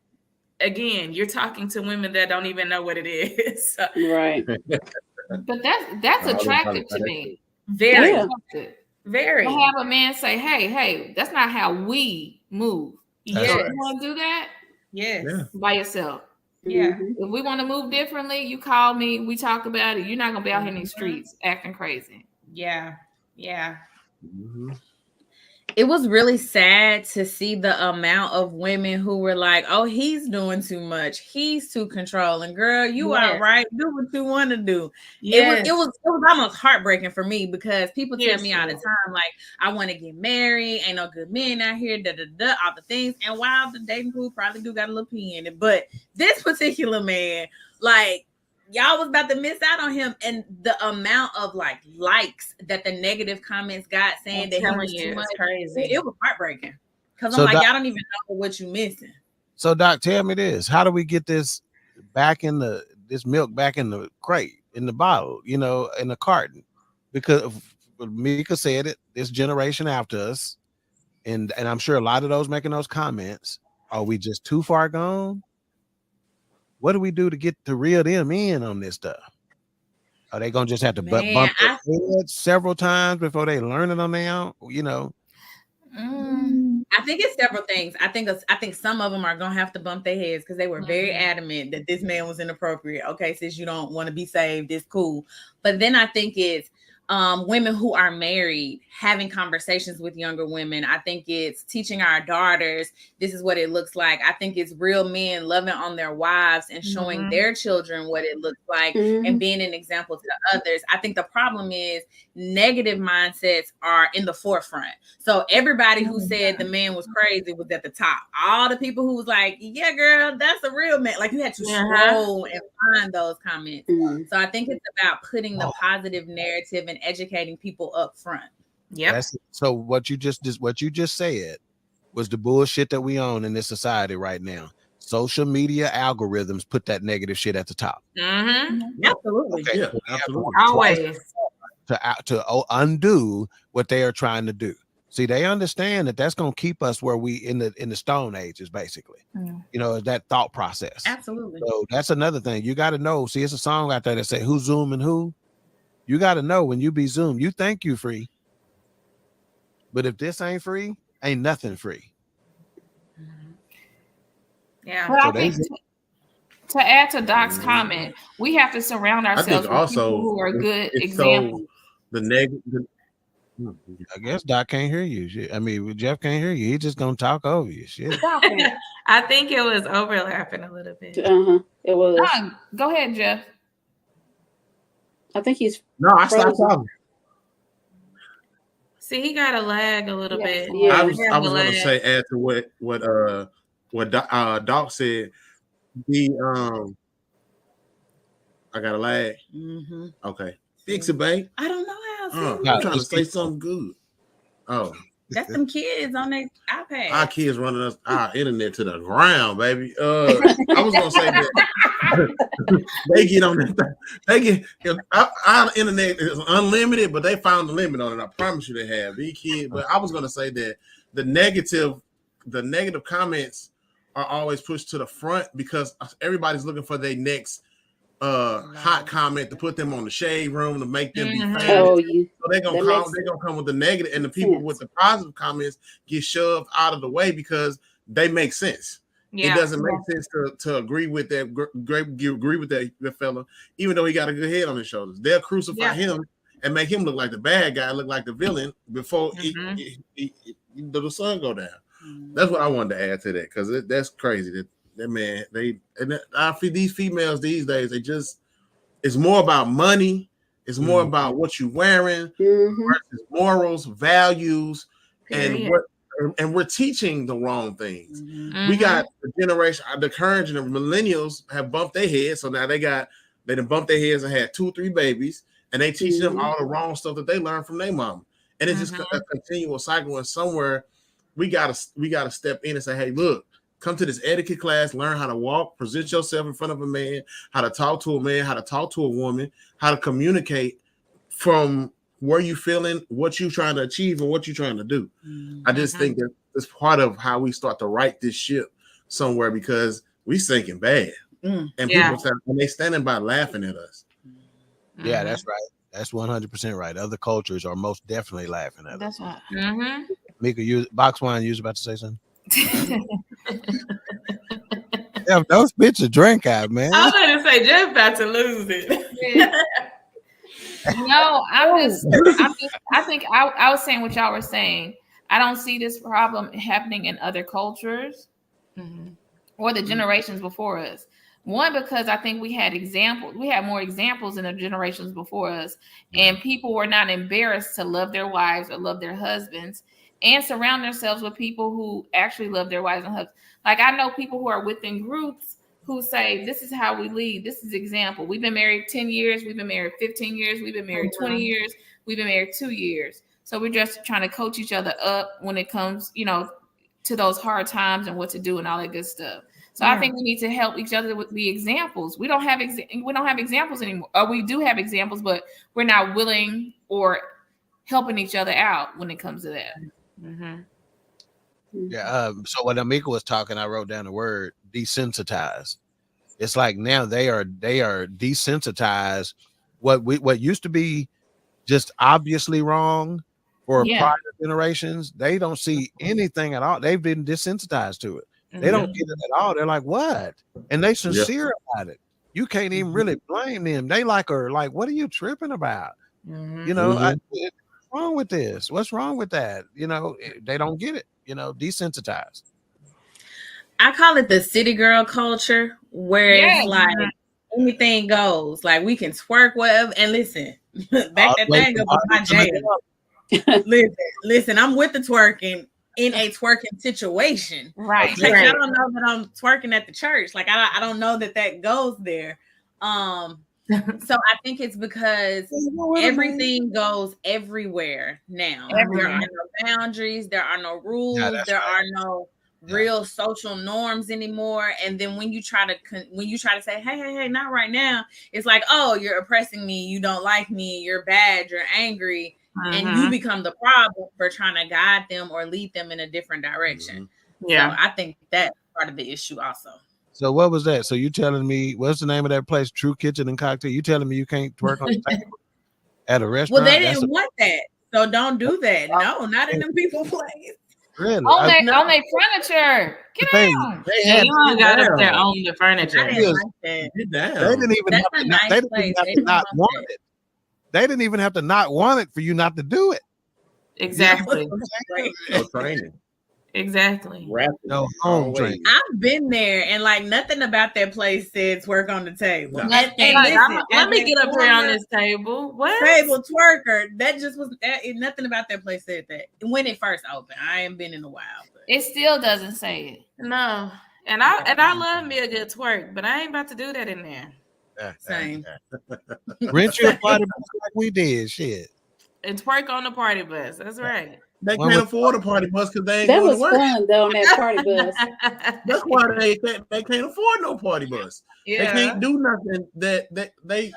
again, you're talking to women that don't even know what it is. So. Right. But that's attractive to me. Very. Yeah. Very. To have a man say, hey, that's not how we move. Yes. You want to do that? Yes. Yeah. By yourself. Yeah. If we want to move differently, you call me, we talk about it. You're not going to be out here in these streets acting crazy. Yeah. Yeah. It was really sad to see the amount of women who were like, oh, he's doing too much. He's too controlling. Girl, you are right. Do what you want to do. Yes. It was almost heartbreaking for me, because people tell me all the time, like, I want to get married. Ain't no good men out here, all the things. And while the dating pool probably do got a little pee in it, but this particular man, like, y'all was about to miss out on him. And the amount of like likes that the negative comments got saying that he was too much, crazy. It was heartbreaking. Because I'm like, y'all don't even know what you missing. So Doc, tell me this. How do we get this milk back in the crate, in the bottle, in the carton? Because Mika said it, this generation after us, and I'm sure a lot of those making those comments, are we just too far gone? What do we do to get to reel them in on this stuff? Are they gonna just have to bump their heads several times before they learn it on their own? I think it's several things. I think some of them are gonna have to bump their heads because they were very adamant that this man was inappropriate. Okay, since you don't want to be saved, it's cool. But then I think it's women who are married having conversations with younger women. I think it's teaching our daughters this is what it looks like. I think it's real men loving on their wives and showing their children what it looks like and being an example to others. I think the problem is negative mindsets are in the forefront. So everybody who said the man was crazy was at the top. All the people who was like, yeah, girl, that's a real man. Like, you had to scroll and find those comments. So I think it's about putting the positive narrative and educating people up front. Yep. So what you just said was the bullshit that we own in this society right now. Social media algorithms put that negative shit at the top. Absolutely. Okay. Yeah, absolutely. Always. To undo what they are trying to do. See, they understand that that's going to keep us where we in the Stone Ages, basically. That thought process. Absolutely. So that's another thing. You got to know. See, it's a song out there that say, who's zooming who? You got to know when you be zoomed, you think you free. But if this ain't free, ain't nothing free. Yeah. But I think to add to Doc's comment, we have to surround ourselves with people who are good examples. So the negative. I guess Doc can't hear you. I mean, Jeff can't hear you. He's just gonna talk over you. Shit. I think it was overlapping a little bit. It was. Go ahead, Jeff. I think he's. No, I stopped talking. See, he got a lag a little bit. Yeah. I was going to say, add to what Doc said. I I got a lag. Mm-hmm. Okay, fix it, babe. I don't know how. I'm trying to say something good. Oh, that's them kids on their iPad. Our kids running us our internet to the ground, baby. I was gonna say that they get on that. They get our internet is unlimited, but they found the limit on it. I promise you, they have these kids. But I was gonna say that the negative comments are always pushed to the front because everybody's looking for their next hot comment to put them on the shade room to make them be famous. So they're gonna come with the negative, and the people with the positive comments get shoved out of the way because they make sense. It doesn't make sense to agree with that that fella, even though he got a good head on his shoulders. They'll crucify him and make him look like the bad guy, look like the villain before the sun go down. That's what I wanted to add to that because that's crazy. That man, these females these days, it's more about money, it's more about what you're wearing, versus morals, values, and we're teaching the wrong things. We got the generation, the current and the millennials have bumped their heads, so now they done bumped their heads and had 2-3 babies, and they teach them all the wrong stuff that they learned from their mom, and it's just a continual cycle. And somewhere we gotta step in and say, hey, look. Come to this etiquette class, learn how to walk, present yourself in front of a man, how to talk to a man, how to talk to a woman, how to communicate from where you feeling, what you trying to achieve, and what you trying to do. I just think that it's part of how we start to right this ship somewhere because we sinking bad. And people and they standing by laughing at us. Yeah, that's right. That's 100% right. Other cultures are most definitely laughing at us. That's right. Mika, Box Wine, you was about to say something? Yeah, don't spit your drink out, man. I was going to say Jeff about to lose it. No, I think I was saying what y'all were saying. I don't see this problem happening in other cultures or the generations before us. One, because I think we had more examples in the generations before us, and people were not embarrassed to love their wives or love their husbands and surround themselves with people who actually love their wives and husbands. Like I know people who are within groups who say, this is how we lead. This is example. We've been married 10 years. We've been married 15 years. We've been married 20 years. We've been married 2 years. So we're just trying to coach each other up when it comes, to those hard times and what to do and all that good stuff. So I think we need to help each other with the examples. We don't have examples anymore. Or we do have examples, but we're not willing or helping each other out when it comes to that. Yeah. So when Amika was talking, I wrote down the word desensitized. It's like now they are desensitized. What used to be just obviously wrong for prior generations, they don't see anything at all. They've been desensitized to it. They don't get it at all. They're like, what? And they sincere about it. You can't even really blame them. They are like, what are you tripping about? What's wrong with this? What's wrong with that? They don't get it, desensitized. I call it the city girl culture where it's like anything goes. Like we can twerk whatever. And listen, back that thing up with my jail. Listen, I'm with the twerking in a twerking situation. Right. Like, I don't know that I'm twerking at the church. Like I don't know that goes there. So I think it's because everything goes everywhere now. There are no boundaries. There are no rules. There are no real social norms anymore. And then when you try to say, hey, not right now, it's like, oh, you're oppressing me. You don't like me. You're bad. You're angry. And you become the problem for trying to guide them or lead them in a different direction. So I think that's part of the issue also. So what was that? So you telling me, what's the name of that place? True Kitchen and Cocktail. You telling me you can't twerk on the table at a restaurant? Well, they didn't want that. So don't do that. No, not in them people place. Really? On their furniture. Get down. You don't got up there on the furniture. I didn't like that. Get down. They didn't even have to not want it. They didn't even have to not want it for you not to do it. Exactly. No training. Exactly. No home training. I've been there and like nothing about that place said twerk on the table. No. Let me get up here on this table. What? Table twerker. That just was nothing about that place said that when it first opened. I ain't been in a while. But. It still doesn't say it. No. And I love me a good twerk, but I ain't about to do that in there. Same. Rent you a party bus like we did. Shit. And twerk on the party bus. That's right. They When can't was- afford a party bus because they ain't That going was to work. fun though on that party bus. That's why they can't afford no party bus. Yeah. They can't do nothing. That they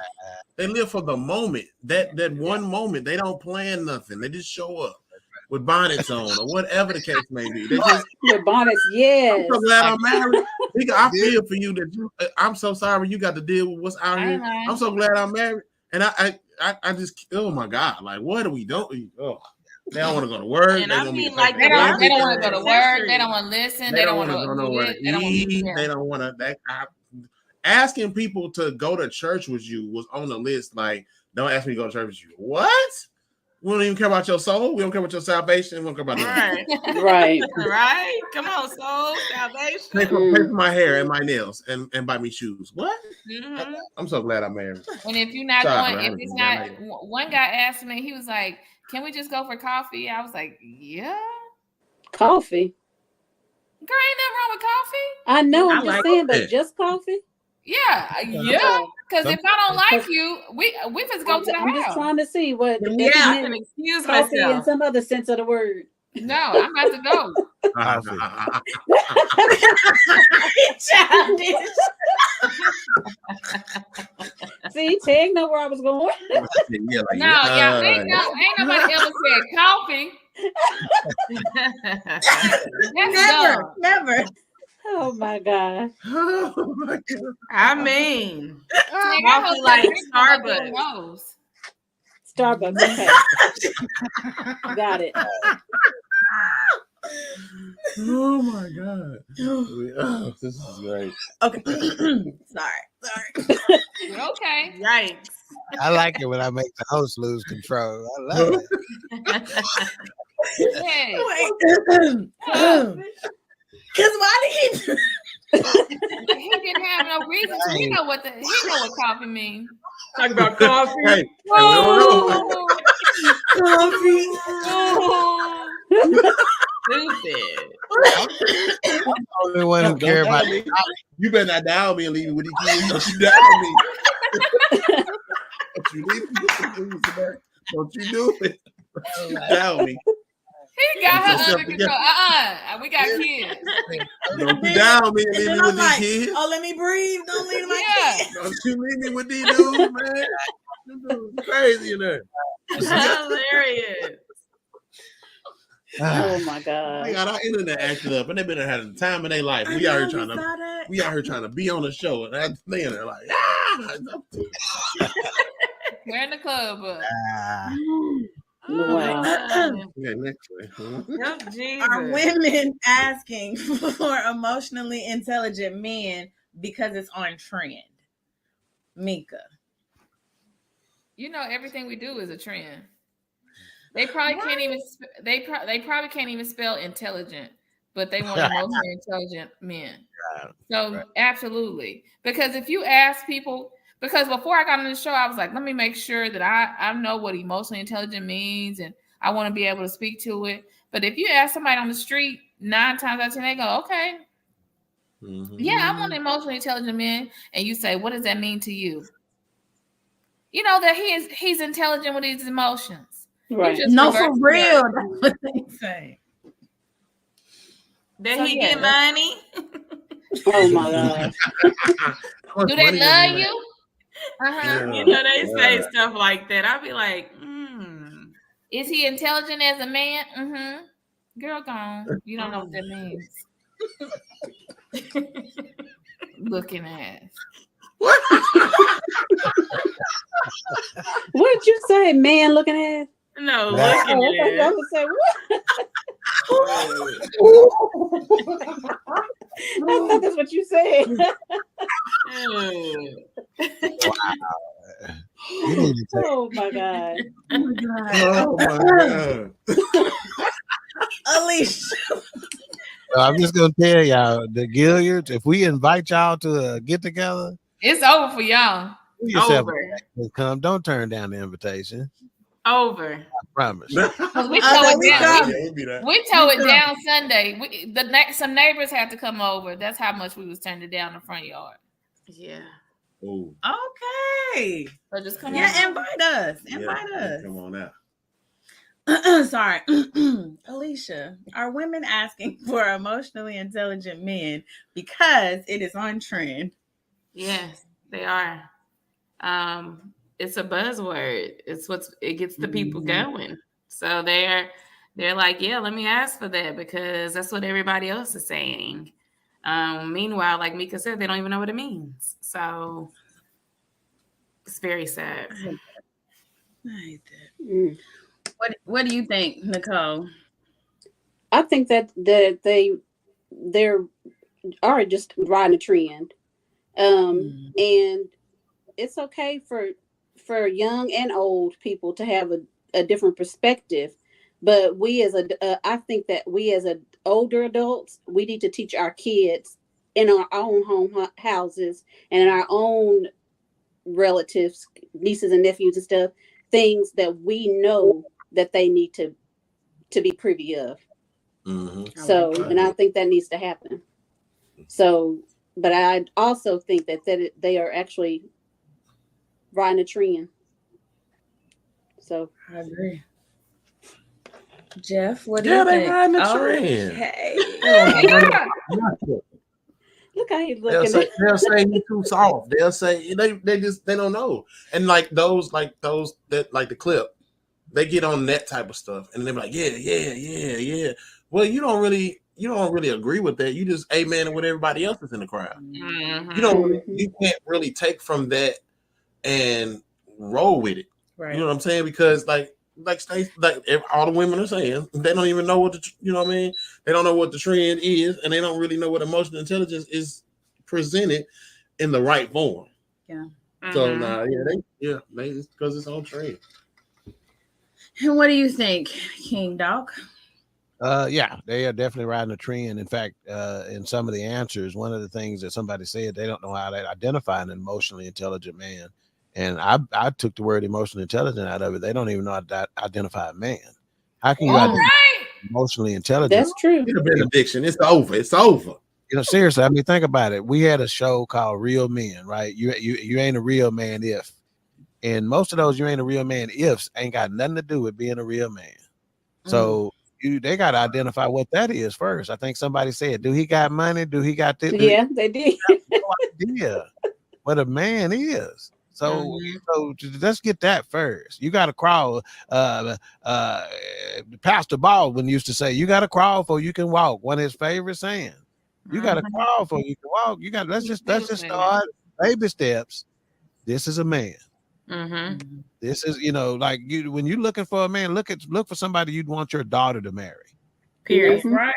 live for the moment. That one moment. They don't plan nothing. They just show up with bonnets on or whatever the case may be. They just. With bonnets, yes. I'm so glad I'm married. Nigga, I feel for you that you. I'm so sorry you got to deal with what's out here. I'm so glad I'm married, and I just. Oh my God! Like, what are we doing? Oh. They don't want to go to work. And they I don't mean, be like, They don't Yeah. want to go to work. They don't want to listen. They don't want to go nowhere to eat. Yeah. They don't want to. Asking people to go to church with you was on the list. Like, don't ask me to go to church with you. What? We don't even care about your soul. We don't care about your salvation. We don't care about nothing. Right. Right. Right. Come on, soul. Salvation. Pay for my hair and my nails and buy me shoes. What? Mhm. I'm so glad I'm married. And if you're not Sorry, going, man. if it's not, one guy asked me, he was like, "Can we just go for coffee?" I was like, "Yeah." Coffee. Girl, ain't nothing wrong with coffee. I know. I I'm just like saying, but it. just coffee. Yeah, yeah. Because if I don't like you, we just go to the I'm just house. trying to see what if Yeah, he I meant can excuse coffee in myself. some other sense of the word. No, I'm about to go. Childish. See, Tag know where I was going. Yeah, like, No, y'all ain't nobody ever said coffee. That's dumb. Never. Oh my God. oh my God. I mean, Nigga, I coffee hope like that Starbucks. knows. Starbucks. Okay. Got it. Oh my God. Oh, this is great. Okay. Sorry. Okay. Yikes. I like it when I make the host lose control. I love it. Hey. Because why did he? He didn't have no reason to. He know what coffee means. Talk about coffee. Hey, we don't know. Coffee. Stupid. I'm the only one who Don't care down about me. You better not down me and leave me with these kids. Don't you down me. Don't you leave me with the kids, man. Don't you do it. Don't you down me. He got Get her yourself under together. control. We got kids. Don't you down me and leave me with these kids. Oh, let me breathe. Don't leave my Yeah. kids. Don't you leave me with these dudes, man. This dude's crazy in there. Hilarious. Oh my They God. got our internet acted up, and they've been having the time of their life. We out here trying to be on the show, and that's they in there like, We're in the club, but Wow. yeah, next way. Oh, Jesus. Are women asking for emotionally intelligent men because it's on trend? Mika. you know everything we do is a trend. They probably can't even. They probably can't even spell intelligent, but they want emotionally intelligent men. So absolutely, because if you ask people, because before I got on the show, I was like, let me make sure that I know what emotionally intelligent means, and I want to be able to speak to it. But if you ask somebody on the street, 9 times out of 10, they go, okay, yeah, I want an emotionally intelligent man, and you say, what does that mean to you? You know that he's intelligent with his emotions. Right. No, for real. That's what they say. Did he get money? Oh my God. Do they love you? Yeah. You know, they say stuff like that. I'll be like, Is he intelligent as a man? Girl, gone. You don't know what that means. Looking ass. What did you say, man? Looking at? no, Oh, looking I at was say what? I thought that's what you said. You need to take Oh my God. Oh my God. Alicia. I'm just gonna tell y'all, the Gilliards, if we invite y'all to a get together, It's over for y'all. do yourself Over. a come. Don't turn down the invitation. Over. I promise. We tow it down Sunday. Some neighbors had to come over. That's how much we was turning down the front yard. Yeah. Oh, Okay. So just come on. Yeah, invite us. yeah, Invite us. come on out. Sorry. Alicia, are women asking for emotionally intelligent men because it is on trend? Yes, they are. It's a buzzword. It gets the people going. So they're like, yeah, let me ask for that because that's what everybody else is saying. Meanwhile, like Mika said, they don't even know what it means. So it's very sad. I hate that. What do you think, Nicole? I think that they're are just riding a trend. And it's okay for young and old people to have a different perspective, but I think that we as older adults, we need to teach our kids in our own houses and in our own relatives, nieces and nephews and stuff, things that we know that they need to be privy of. So, and I think that needs to happen. So, but I also think that they are actually riding a trend. So I agree. Jeff, what do you think? They riding a trend. Look how he's looking. They'll say he's too soft. They'll say they don't know. And like those that like the clip, they get on that type of stuff and they're like, yeah. Well, you don't really agree with that. You just amen with everybody else that's in the crowd. Mm-hmm. You can't really take from that and roll with it. Right. You know what I'm saying? Because like all the women are saying, they don't even know what you know what I mean? They don't know what the trend is, and they don't really know what emotional intelligence is presented in the right form. Yeah. So they because it's on trend. And what do you think, King Doc? Yeah, they are definitely riding a trend. In fact, in some of the answers, one of the things that somebody said, they don't know how to identify an emotionally intelligent man. And I took the word emotionally intelligent out of it. They don't even know how to identify a man. How can you identify emotionally intelligent? That's true. It's a benediction. It's over. It's over. You know, seriously, I mean, think about it. We had a show called Real Men, right? You ain't a real man if. And most of those you ain't a real man ifs ain't got nothing to do with being a real man. So they got to identify what that is first. I think somebody said, do he got money? Do he got this? Yeah, they did. No idea what a man is. So let's get that first. You got to crawl. Pastor Baldwin used to say, you got to crawl for you can walk. One of his favorite sayings. You got to crawl for you can walk. You got let's just start baby steps. This is a man. This is, like when you're looking for a man, look for somebody you'd want your daughter to marry. Period. Right.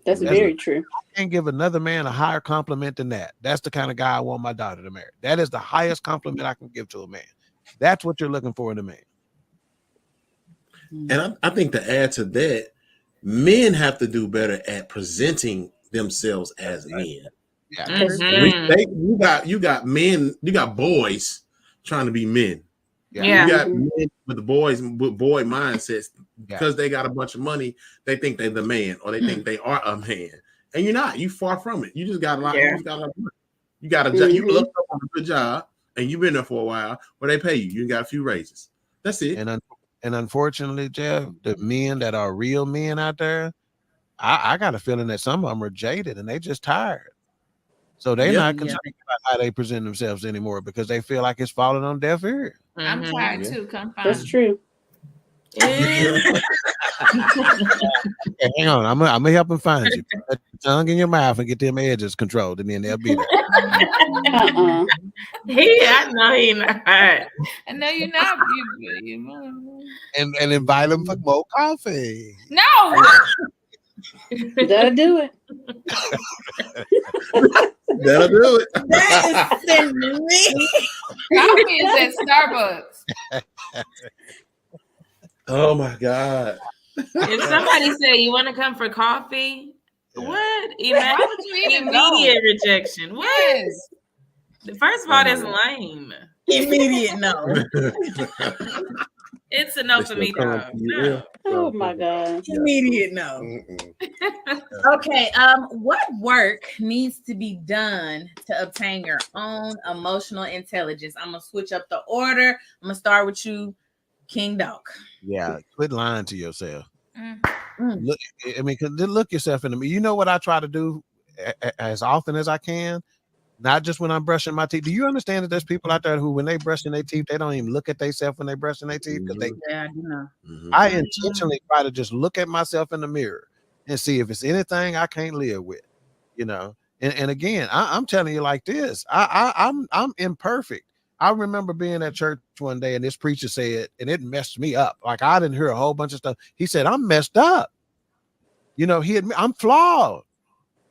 That's very true. I can't give another man a higher compliment than that. That's the kind of guy I want my daughter to marry. That is the highest compliment I can give to a man. That's what you're looking for in a man. And I think to add to that, men have to do better at presenting themselves as men. Yeah. You got men, you got boys trying to be men. Yeah. You got men with the boys with boy mindsets because they got a bunch of money. They think they're the man, or they think they are a man, and you're not. You far from it. You just got a lot. You got a lot of money. You got a job. You look up on a good job, and you've been there for a while. Where they pay you. You got a few raises. That's it. And unfortunately, Jeff, the men that are real men out there, I got a feeling that some of them are jaded and they just tired. So they're not concerned about how they present themselves anymore because they feel like it's falling on deaf ears. I'm tired too. Come find That's true. Hey, hang on, I'm gonna help them find you. Put your tongue in your mouth and get them edges controlled, and then they'll be there. I know you're not. I know you're not. And invite them for more coffee. No. That'll do it. That'll do it. That is sending me. Coffee is at Starbucks. Oh my God. If somebody say you want to come for coffee, what? Why would you even Immediate rejection. What? Yes. The first of all, that's lame. Immediate no. It's a no They for still me, come dog. to you, No. yeah. Oh my God. Immediate no. Mm-mm. Okay. What work needs to be done to obtain your own emotional intelligence? I'm gonna switch up the order. I'm gonna start with you, King Dog. Yeah, quit lying to yourself. Mm. Look, I mean, look yourself in the mirror. You know what I try to do as often as I can, not just when I'm brushing my teeth. Do you understand that there's people out there who, when they brushing their teeth, they don't even look at themselves when they brushing their teeth because they. Yeah, I do know. I intentionally try to just look at myself in the mirror and see if it's anything I can't live with, you know. And again, I'm telling you like this. I'm imperfect. I remember being at church one day and this preacher said, and it messed me up. Like I didn't hear a whole bunch of stuff. He said, I'm messed up. You know, I'm flawed.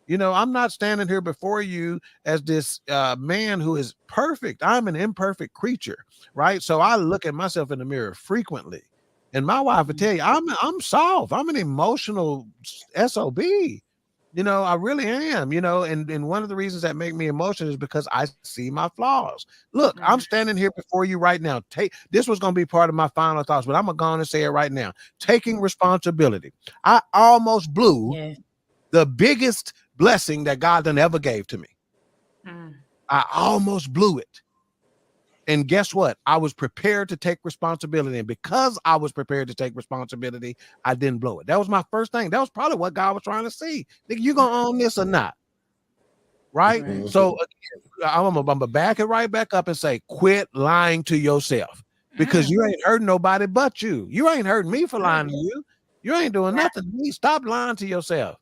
You know, I'm not standing here before you as this man who is perfect. I'm an imperfect creature, right? So I look at myself in the mirror frequently. And my wife would tell you, I'm soft. I'm an emotional SOB. You know, I really am, you know, and one of the reasons that make me emotional is because I see my flaws. Look, I'm standing here before you right now. This was going to be part of my final thoughts, but I'm going to go on and say it right now. Taking responsibility. I almost blew the biggest blessing that God done ever gave to me. I almost blew it. And guess what? I was prepared to take responsibility. And because I was prepared to take responsibility, I didn't blow it. That was my first thing. That was probably what God was trying to see. Nigga, you gonna own this or not? Right? So I'm gonna back it right back up and say, quit lying to yourself. Because you ain't hurting nobody but you. You ain't hurting me for lying to you. You ain't doing nothing to me. Stop lying to yourself.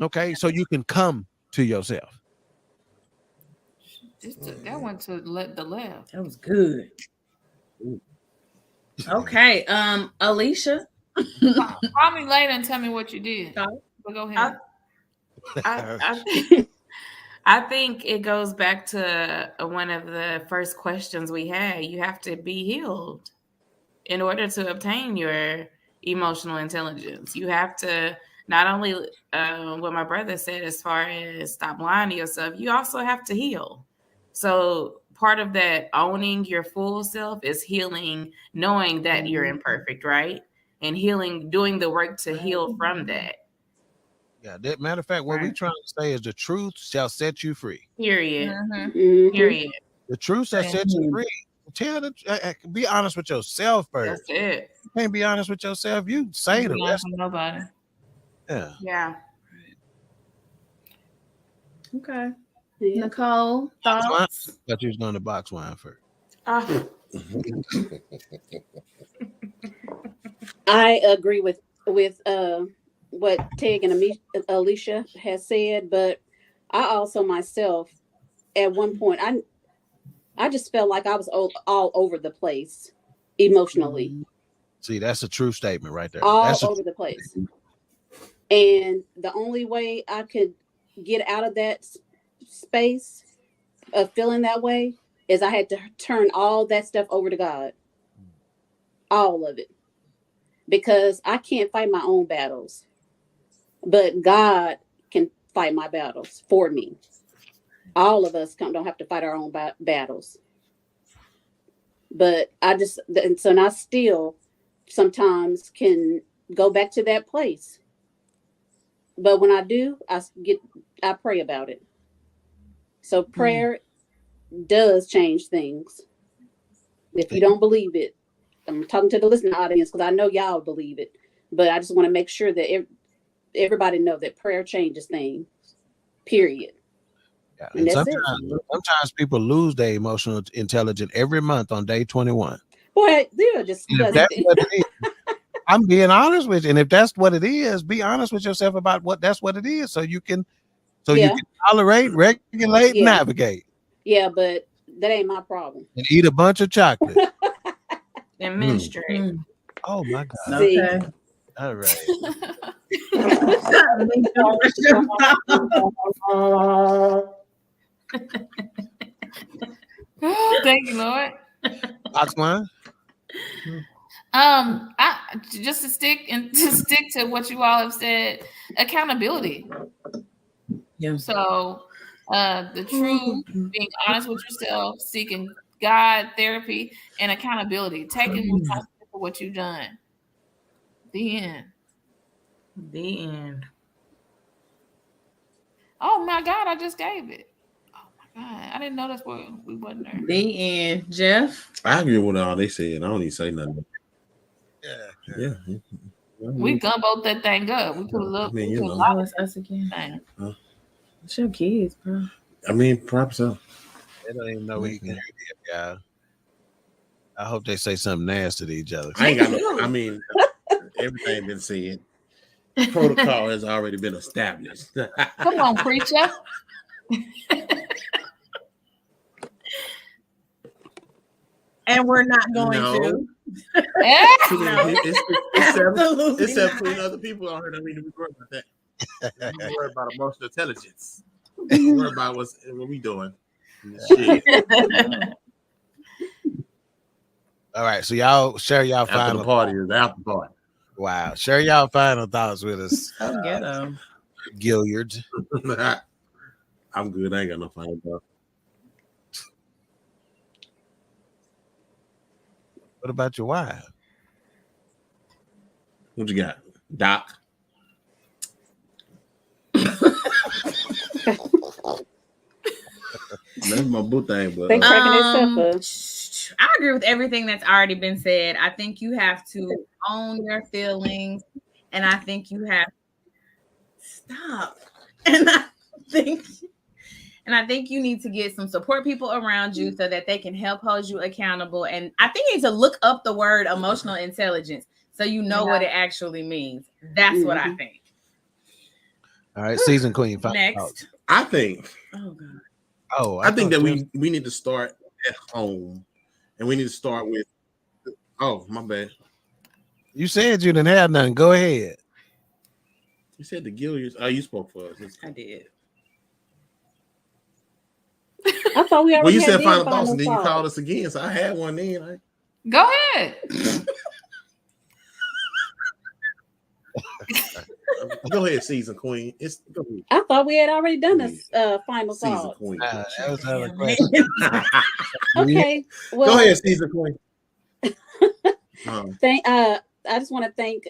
Okay, so you can come to yourself. That went to the left. That was good. Okay, Alicia. Call me later and tell me what you did. But go ahead. I think it goes back to one of the first questions we had. You have to be healed in order to obtain your emotional intelligence. You have to not only what my brother said as far as stop lying to yourself, you also have to heal. So part of that owning your full self is healing, knowing that you're imperfect, right? And healing, doing the work to heal from that. Yeah, that matter of fact, what we trying to say is the truth shall set you free. Period. Period. The truth shall set you free. Tell be honest with yourself first. That's it. You can't be honest with yourself. You say the rest. Nobody. Yeah. Yeah. Okay. Nicole, thoughts? I thought you was going to box wine first. I agree with what Tig and Alicia has said, but I also myself, at one point, I just felt like I was all over the place emotionally. See, that's a true statement right there. All over the place. And the only way I could get out of that space of feeling that way is I had to turn all that stuff over to God. All of it. Because I can't fight my own battles. But God can fight my battles for me. All of us don't have to fight our own battles. But I still sometimes can go back to that place. But when I do, I pray about it. So prayer does change things. If you don't believe it, I'm talking to the listening audience because I know y'all believe it. But I just want to make sure that everybody know that prayer changes things. Period. Yeah. And sometimes people lose their emotional intelligence every month on day 21. Boy, they're disgusting. That's what it is. I'm being honest with you. And if that's what it is, be honest with yourself about that's what it is. So you can tolerate, regulate, navigate. Yeah, but that ain't my problem. And eat a bunch of chocolate. And menstruate. Oh my God. See? Okay. All right. Thank you, Lord. Box wine? I just to stick to what you all have said, accountability. Yeah. So the truth, being honest with yourself, seeking God, therapy, and accountability, taking responsibility for for what you've done. The end. The end. Oh my God, I just gave it. Oh my God, I didn't know that's what we wasn't there. The end. Jeff? I agree with all they said. I don't even say nothing. Yeah. We gumboed that thing up. We put a little. I mean, you know. Oh, it's us again. It's your kids, bro. I mean, perhaps so. They don't even know we can hear them, y'all. I hope they say something nasty to each other. I ain't got no. I mean, everything been said. Protocol has already been established. Come on, preacher. And we're not going to. Except between other people on here, don't need to be worried about that. Don't worry about emotional intelligence. Don't worry about what we doing. Shit. All right, so y'all share y'all After final the party is after party. Wow, share y'all final thoughts with us. Oh, get them. Gilyard. I'm good. I ain't got no final thoughts. What about your wife? What you got, Doc? That's my boo thing, but They cracking themselves up. I agree with everything that's already been said. I think you have to own your feelings, and I think you have stop. And I think you need to get some support people around you so that they can help hold you accountable. And I think you need to look up the word emotional intelligence so you know what it actually means. That's what I think. All right, season queen. Next, I think. Oh God. Oh, I think that we need to start at home, and we need to start with. Oh, my bad. You said you didn't have nothing. Go ahead. You said the Gilliards. Oh, you spoke for us. I did. I thought we already. Well, you had said final thoughts, thoughts, and then you called us again. So I had one then. Go ahead. Go ahead, season queen. Go ahead. I thought we had already done this final Season thought. queen. That was another question. Okay. Well, go ahead, season queen. I just want to thank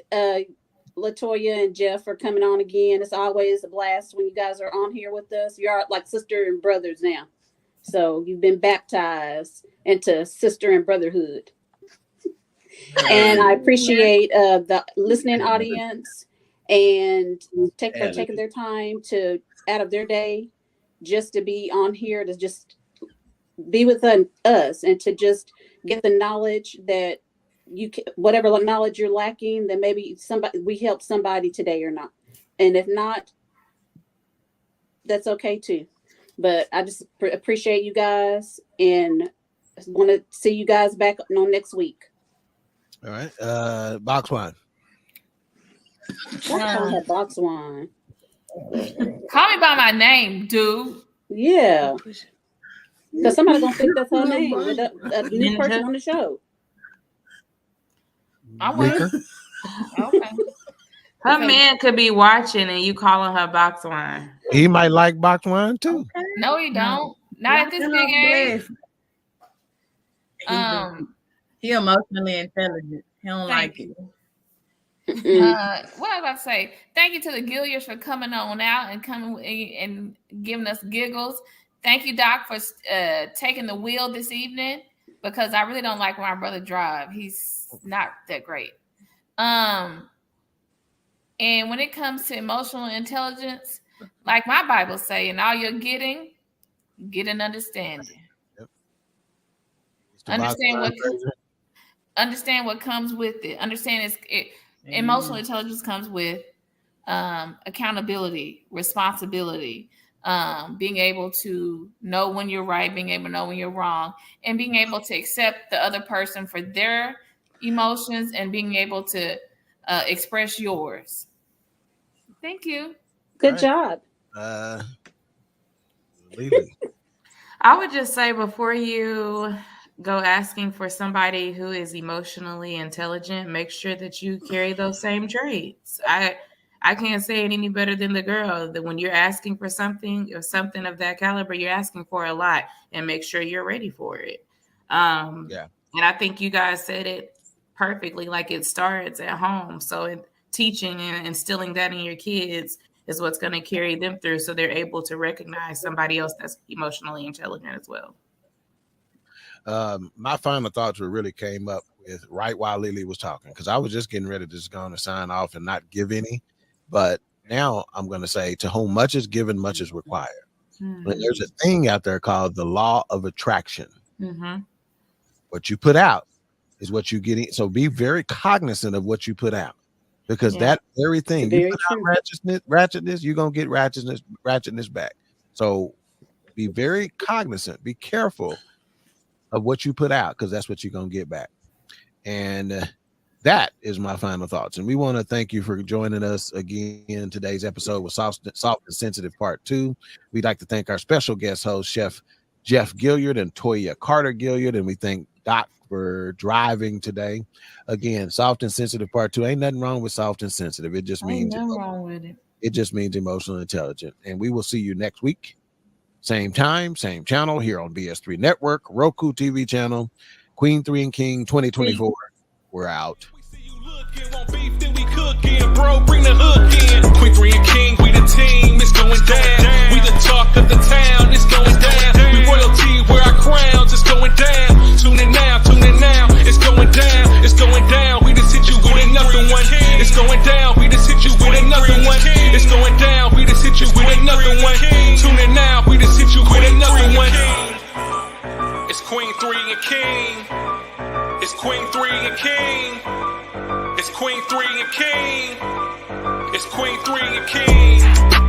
Latoya and Jeff for coming on again. It's always a blast when you guys are on here with us. You're like sister and brothers now. So you've been baptized into sister and brotherhood. And I appreciate the listening audience and taking their time to out of their day just to be on here, to just be with us and to just get the knowledge that you can, whatever knowledge you're lacking, then maybe we help somebody today or not. And if not, that's okay too. But I just appreciate you guys and want to see you guys back on next week. All right. Box one. Box one. Call me by my name, dude. Yeah. Because somebody's going to think that's her name with a new person on the show. I'm waiting. Okay. Her man could be watching and you calling her box wine. He might like box wine too. Okay. No, he don't. Not at this big age. He emotionally intelligent. He don't like it. What I was about to say, thank you to the Gilliards for coming on out and coming and giving us giggles. Thank you, Doc, for taking the wheel this evening, because I really don't like when my brother drive. He's not that great. And when it comes to emotional intelligence, like my Bible say, and all you're getting, get an understanding. Yep. Understand what comes with it. Understand emotional intelligence comes with accountability, responsibility, being able to know when you're right, being able to know when you're wrong, and being able to accept the other person for their emotions and being able to express yours. Thank you. Good job. I would just say, before you go asking for somebody who is emotionally intelligent, make sure that you carry those same traits. I can't say it any better than the girl, that when you're asking for something or something of that caliber, you're asking for a lot, and make sure you're ready for it. And I think you guys said it perfectly. Like it starts at home. So teaching and instilling that in your kids is what's going to carry them through, so they're able to recognize somebody else that's emotionally intelligent as well. My final thoughts really came up with right while Lily was talking, because I was just getting ready to just go on to sign off and not give any. But now I'm going to say, to whom much is given, much is required. Mm-hmm. And there's a thing out there called the law of attraction. Mm-hmm. What you put out is what you get in. So be very cognizant of what you put out, because that very thing, you put out ratchetness, you're going to get ratchetness back. So be very cognizant, be careful of what you put out, because that's what you're going to get back. And that is my final thoughts. And we want to thank you for joining us again in today's episode with Soft and Sensitive Part 2. We'd like to thank our special guest host, Chef Jeff Gilyard and Toya Carter-Gilyard. And we thank Doc for driving today. Again, Soft and Sensitive Part 2. Ain't nothing wrong with soft and sensitive. It just means wrong with it. It just means emotional intelligent. And we will see you next week. Same time, same channel here on BS3 Network, Roku TV channel, Queen 3 and King 2024. We're out. Bro, bring the hook in. Queen 3 and King, we the team, it's going down. We the talk of the town, it's going down. We royalty, wear our crowns, it's going down. Tune in now, it's going down, it's going down. We just hit you with another one. It's going down, we just hit you with another one. It's going down, we just hit you with another one. Tune in now, we just hit you with another one. It's Queen 3 and King. It's Queen 3 and King. It's Queen 3 and King. It's Queen 3 and King.